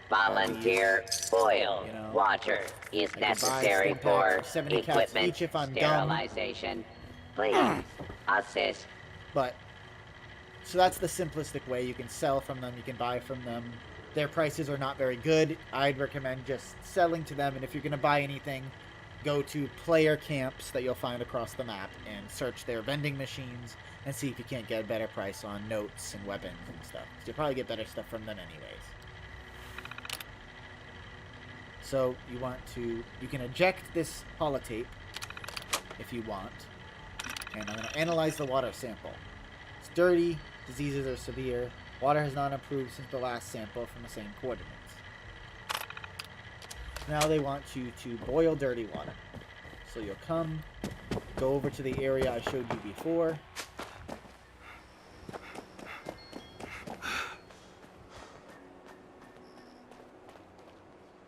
S7: volunteer boiled water is necessary for equipment
S1: each if I'm
S7: sterilization. Please assist.
S1: But so that's the simplistic way. You can sell from them, you can buy from them. Their prices are not very good. I'd recommend just selling to them, and if you're going to buy anything, go to player camps that you'll find across the map and search their vending machines and see if you can't get a better price on notes and weapons and stuff. 'Cause you'll probably get better stuff from them anyways. So you can eject this holotape if you want. And I'm going to analyze the water sample. It's dirty, diseases are severe, water has not improved since the last sample from the same coordinates. Now they want you to boil dirty water. So you'll go over to the area I showed you before.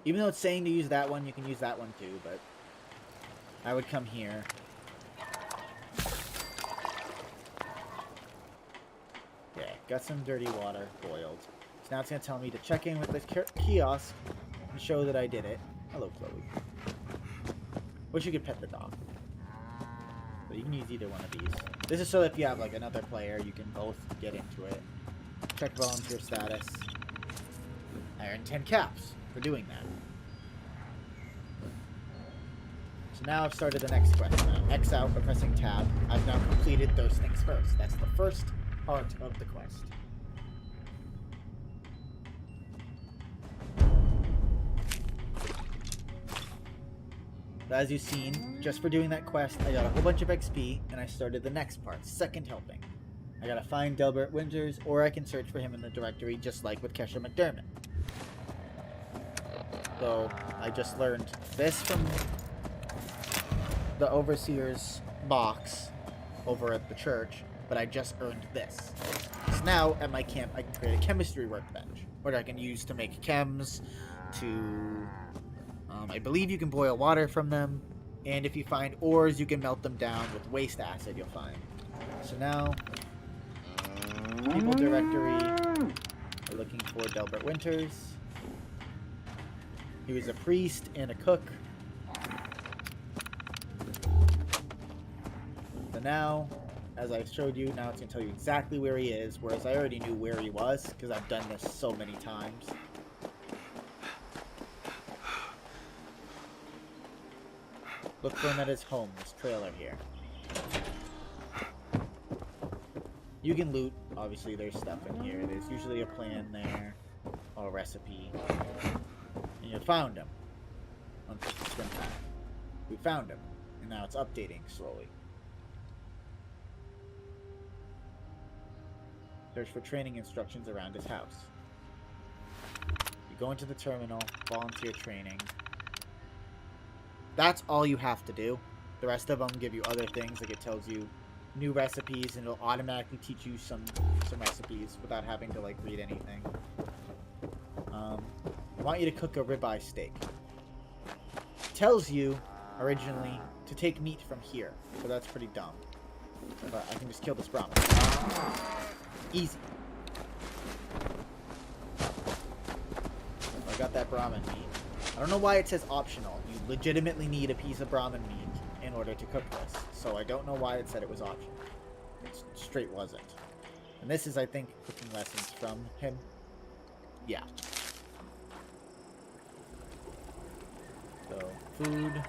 S1: Even though it's saying to use that one, you can use that one too, but I would come here. Yeah, got some dirty water boiled. So now it's going to tell me to check in with this kiosk and show that I did it. Hello, Chloe. Wish you could pet the dog. But you can use either one of these. This is so that if you have like another player, you can both get into it. check volunteer status. I earned 10 caps for doing that. So now I've started the next quest. Now X out by pressing tab. I've now completed those things first. That's the first part of the quest. But as you've seen, just for doing that quest, I got a whole bunch of XP, and I started the next part, second helping. I gotta find Delbert Winters, or I can search for him in the directory, just like with Kesha Mcdermott. So, I just learned this from the Overseer's box over at the church, but I just earned this. So now, at my camp, I can create a chemistry workbench, which I can use to make chems, to... I believe you can boil water from them, and if you find ores, you can melt them down with waste acid you'll find. So now, people directory, we're looking for Delbert Winters. He was a priest and a cook. So now, as I showed you, now it's going to tell you exactly where he is, whereas I already knew where he was, because I've done this so many times. Look for him at his home, this trailer here. You can loot, obviously there's stuff in here. There's usually a plan there, or a recipe. And you found him. On the swim path. We found him, and now it's updating slowly. Search for training instructions around his house. You go into the terminal, volunteer training. That's all you have to do. The rest of them give you other things, like it tells you new recipes, and it'll automatically teach you some recipes without having to like read anything. I want you to cook a ribeye steak. It tells you originally to take meat from here, so that's pretty dumb. But I can just kill this Brahmin. Easy. I got that Brahmin meat. I don't know why it says optional. You legitimately need a piece of Brahmin meat in order to cook this. So I don't know why it said it was optional. It straight wasn't. And this is, I think, cooking lessons from him. Yeah. So, food.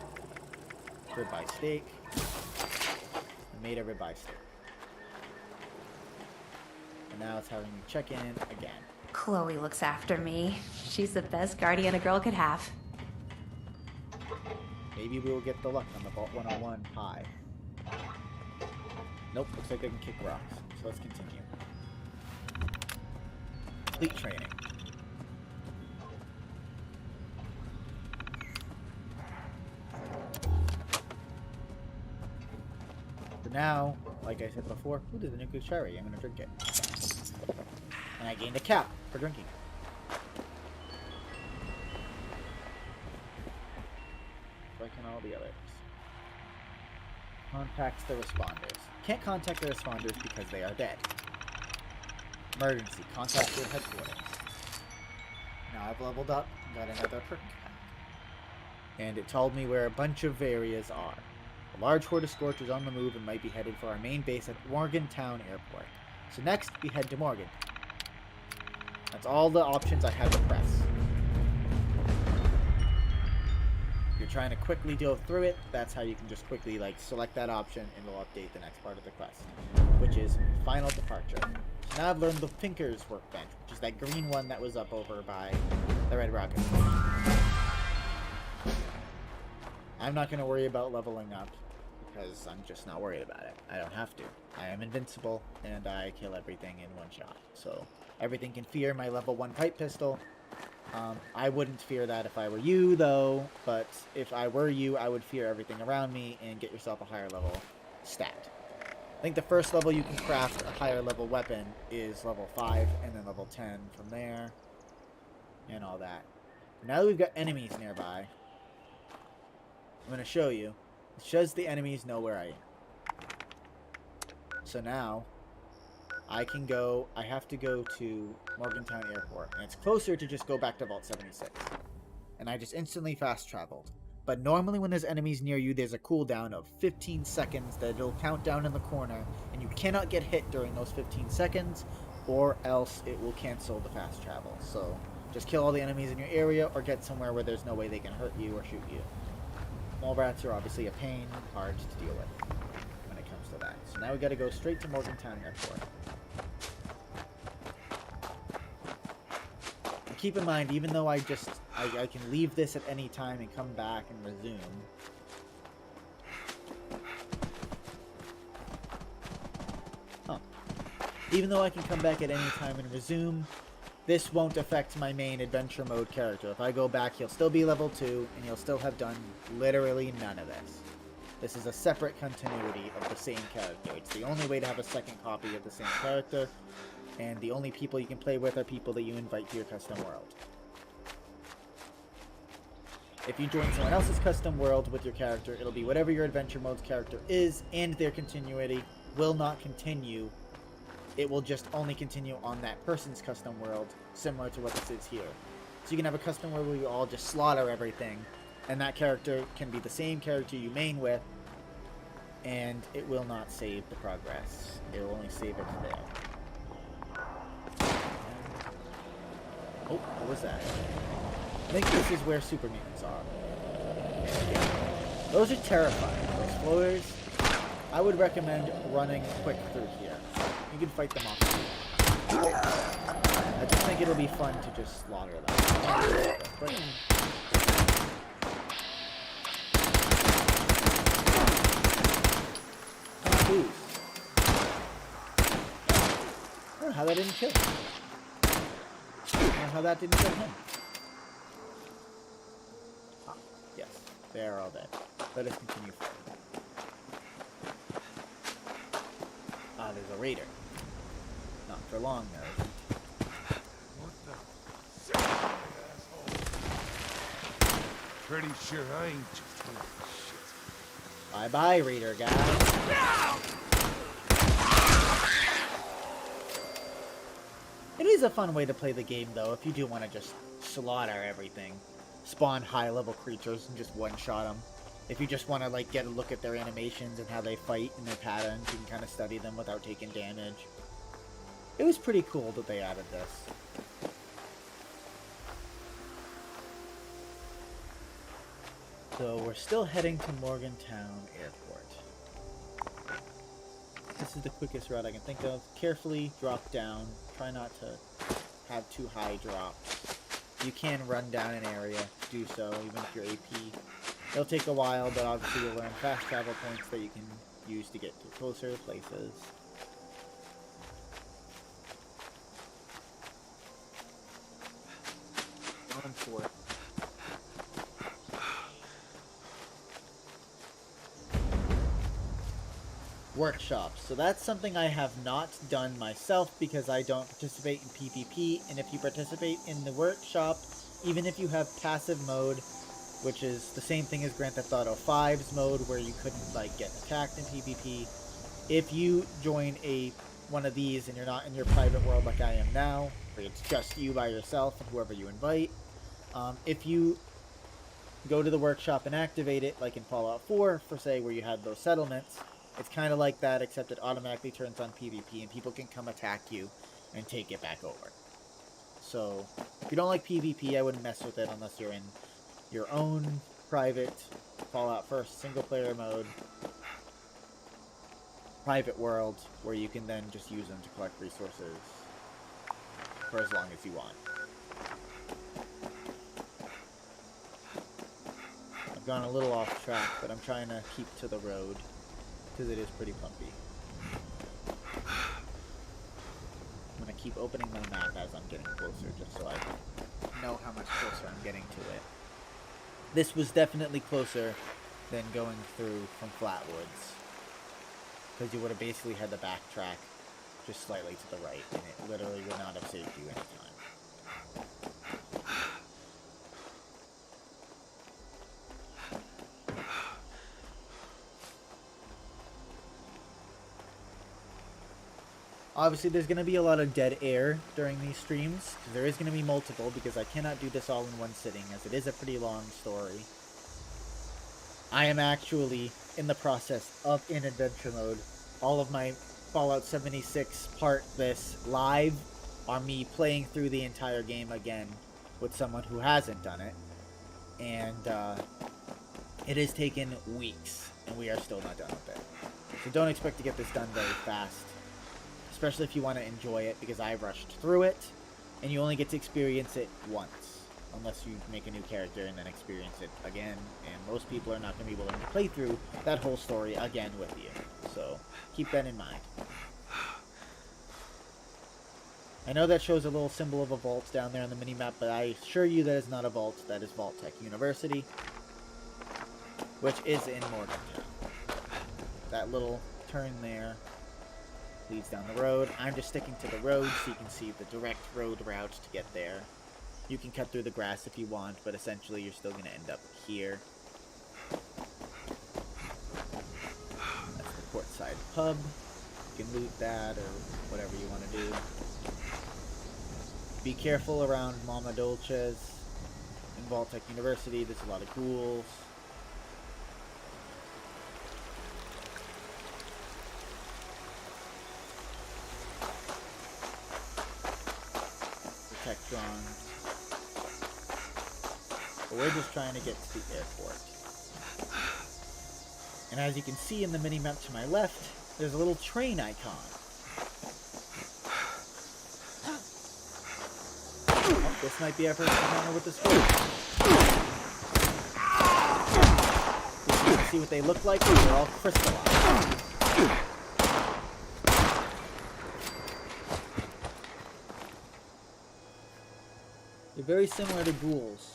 S1: Ribeye steak. I made a ribeye steak. And now it's having me check in again.
S8: Chloe looks after me. She's the best guardian a girl could have.
S1: Maybe we will get the luck on the Vault 101 high. Nope, looks like I can kick rocks. So let's continue. Complete training. So now, like I said before, ooh, there's a nuclear cherry. I'm gonna drink it. And I gained a cap for drinking. Like in all the others. Contacts the responders. Can't contact the responders because they are dead. Emergency. Contact your headquarters. Now I've leveled up and got another perk pack. And it told me where a bunch of areas are. A large horde of Scorchers on the move and might be headed for our main base at Morgantown Airport. So next, we head to Morgan. That's all the options I had to press. If you're trying to quickly deal through it, that's how you can just quickly select that option and it'll update the next part of the quest, which is Final Departure. So now I've learned the Thinker's Workbench, which is that green one that was up over by the Red Rocket. I'm not going to worry about leveling up because I'm just not worried about it. I don't have to. I am invincible and I kill everything in one shot. So everything can fear my level 1 pipe pistol. I wouldn't fear that if I were you, though, but if I were you, I would fear everything around me and get yourself a higher level stat. I think the first level you can craft a higher level weapon is level 5, and then level 10 from there, and all that. Now that we've got enemies nearby, I'm going to show you. It shows the enemies know where I am. So now, I have to go to Morgantown Airport, and it's closer to just go back to Vault 76. And I just instantly fast traveled. But normally when there's enemies near you, there's a cooldown of 15 seconds that it'll count down in the corner, and you cannot get hit during those 15 seconds, or else it will cancel the fast travel. So just kill all the enemies in your area or get somewhere where there's no way they can hurt you or shoot you. Mole rats are obviously a pain, hard to deal with when it comes to that. So now we gotta go straight to Morgantown Airport. And keep in mind, even though I can leave this at any time and come back and resume. Even though I can come back at any time and resume, this won't affect my main adventure mode character. If I go back, he'll still be level 2, and he'll still have done literally none of this. This is a separate continuity of the same character. It's the only way to have a second copy of the same character, and the only people you can play with are people that you invite to your custom world. If you join someone else's custom world with your character, it'll be whatever your adventure mode's character is, and their continuity will not continue. It will just only continue on that person's custom world, similar to what this is here. So you can have a custom world where you all just slaughter everything, and that character can be the same character you main with, and it will not save the progress. It will only save it there. Oh, what was that? I think this is where super mutants are. Those are terrifying. Those floaters. I would recommend running quick through here. You can fight them off. I just think it'll be fun to just slaughter them. Ooh. I don't know how that didn't kill him. I don't know how that didn't kill him. Ah, yes. They are all dead. Let us continue forward. Ah, there's a raider. Not for long, though.
S9: What the? Pretty sure I ain't just full of shit.
S1: Bye-bye, raider guy. It is a fun way to play the game, though, if you do want to just slaughter everything. Spawn high-level creatures and just one-shot them. If you just want to, like, get a look at their animations and how they fight and their patterns, you can kind of study them without taking damage. It was pretty cool that they added this. So, we're still heading to Morgantown Airport. This is the quickest route I can think of. Carefully drop down. Try not to have too high drops. You can run down an area. Do so, even if you're AP. It'll take a while, but obviously you'll learn fast travel points that you can use to get to closer places. On for it. Workshops. So that's something I have not done myself because I don't participate in PvP, and if you participate in the workshop, even if you have passive mode, which is the same thing as Grand Theft Auto 5's mode, where you couldn't, like, get attacked in PvP. If you join one of these and you're not in your private world like I am now, where it's just you by yourself and whoever you invite, if you go to the workshop and activate it, like in Fallout 4, for say, where you had those settlements, it's kind of like that, except it automatically turns on PvP, and people can come attack you and take it back over. So, if you don't like PvP, I wouldn't mess with it unless you're in your own private Fallout 1 single-player mode, private world, where you can then just use them to collect resources for as long as you want. I've gone a little off track, but I'm trying to keep to the road, because it is pretty bumpy. I'm going to keep opening my map as I'm getting closer, just so I know how much closer I'm getting to it. This was definitely closer than going through from Flatwoods, because you would have basically had to backtrack just slightly to the right, and it literally would not have saved you any time. Obviously, there's going to be a lot of dead air during these streams. There is going to be multiple, because I cannot do this all in one sitting, as it is a pretty long story. I am actually in the process of, in adventure mode, all of my Fallout 76 part this live are me playing through the entire game again with someone who hasn't done it. And it has taken weeks, and we are still not done with it. So don't expect to get this done very fast, especially if you want to enjoy it, because I rushed through it, and you only get to experience it once, unless you make a new character and then experience it again, and most people are not going to be willing to play through that whole story again with you. So keep that in mind. I know that shows a little symbol of a vault down there on the minimap, but I assure you that is not a vault. That is Vault Tech University, which is in Morgantown. That little turn there leads down the road. I'm just sticking to the road so you can see the direct road route to get there. You can cut through the grass if you want, but essentially you're still going to end up here. That's the Portside Pub. You can loot that or whatever you want to do. Be careful around Mama Dolce's in Vault Tech University. There's a lot of ghouls. Protectrons. But we're just trying to get to the airport. And as you can see in the minimap to my left, there's a little train icon. Oh, this might be our first encounter with the squid. You can see what they look like. They're all crystallized. They're very similar to ghouls.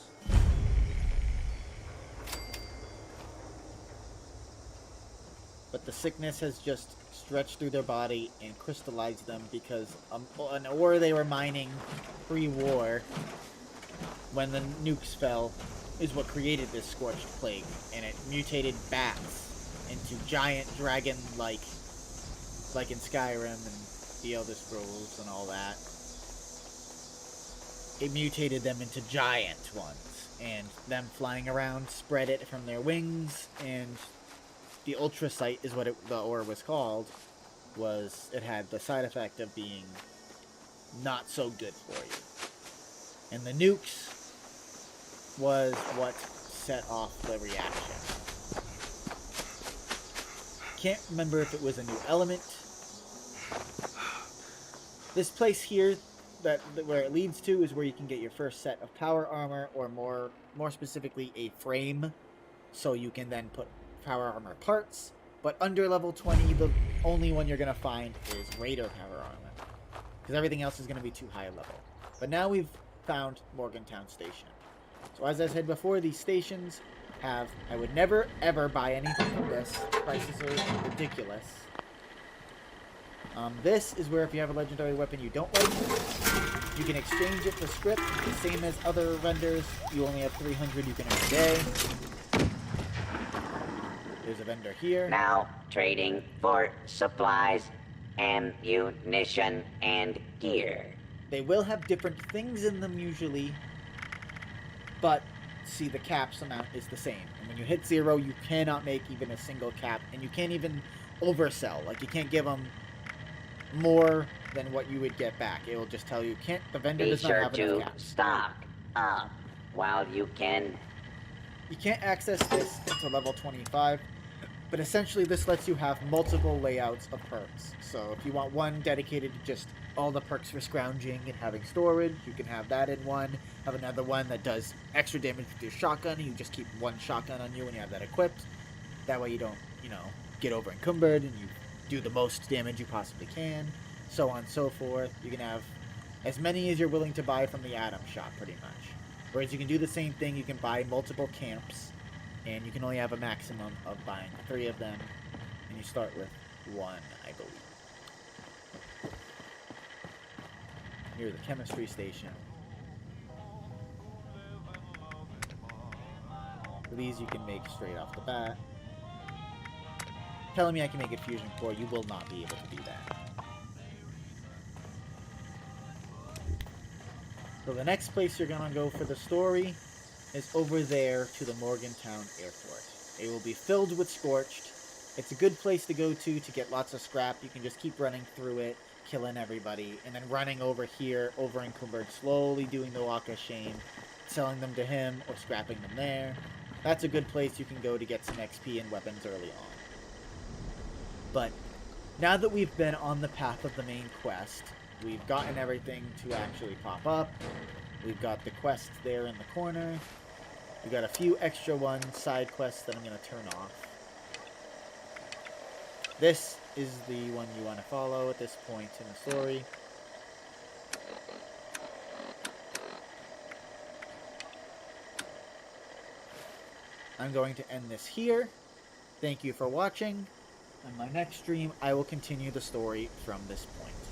S1: But the sickness has just stretched through their body and crystallized them because an ore they were mining pre-war, when the nukes fell, is what created this scorched plague, and it mutated bats into giant dragon-like, like in Skyrim and the Elder Scrolls and all that. It mutated them into giant ones, and them flying around spread it from their wings, and the ultracite is what the ore was called. It had the side effect of being not so good for you. And the nukes was what set off the reaction. Can't remember if it was a new element. This place here, where it leads to, is where you can get your first set of power armor, or more specifically a frame, so you can then put power armor parts. But under level 20, the only one you're going to find is Raider power armor, because everything else is going to be too high level. But now we've found Morgantown Station. So as I said before, these stations have... I would never ever buy anything from this. Prices are ridiculous. This is where if you have a legendary weapon you don't like, you can exchange it for script, the same as other vendors. You only have 300 you can earn a day. There's a vendor here.
S7: Now trading for supplies, ammunition, and gear.
S1: They will have different things in them usually, but see, the caps amount is the same. And when you hit 0, you cannot make even a single cap, and you can't even oversell. Like, you can't give them more than what you would get back. It will just tell you, the vendor does not have enough caps.
S7: Stock up while you can.
S1: You can't access this until level 25, but essentially this lets you have multiple layouts of perks. So if you want one dedicated to just all the perks for scrounging and having storage, you can have that in one. Have another one that does extra damage with your shotgun, and you just keep one shotgun on you when you have that equipped. That way you don't, get over encumbered, and you do the most damage you possibly can. So on and so forth. You can have as many as you're willing to buy from the Atom Shop, pretty much. Whereas you can do the same thing, you can buy multiple camps, and you can only have a maximum of buying 3 of them, and you start with 1, I believe. Here's the chemistry station. These you can make straight off the bat. Telling me I can make a fusion core, you will not be able to do that. So the next place you're going to go for the story is over there to the Morgantown Airport. It will be filled with Scorched, It's a good place to go to get lots of scrap. You can just keep running through it, killing everybody, and then running over here, over in Kumberg, slowly doing the walk of shame, selling them to him or scrapping them there. That's a good place you can go to get some XP and weapons early on. But now that we've been on the path of the main quest, we've gotten everything to actually pop up. We've got the quest there in the corner. We've got a few extra side quests that I'm going to turn off. This is the one you want to follow at this point in the story. I'm going to end this here. Thank you for watching. On my next stream, I will continue the story from this point.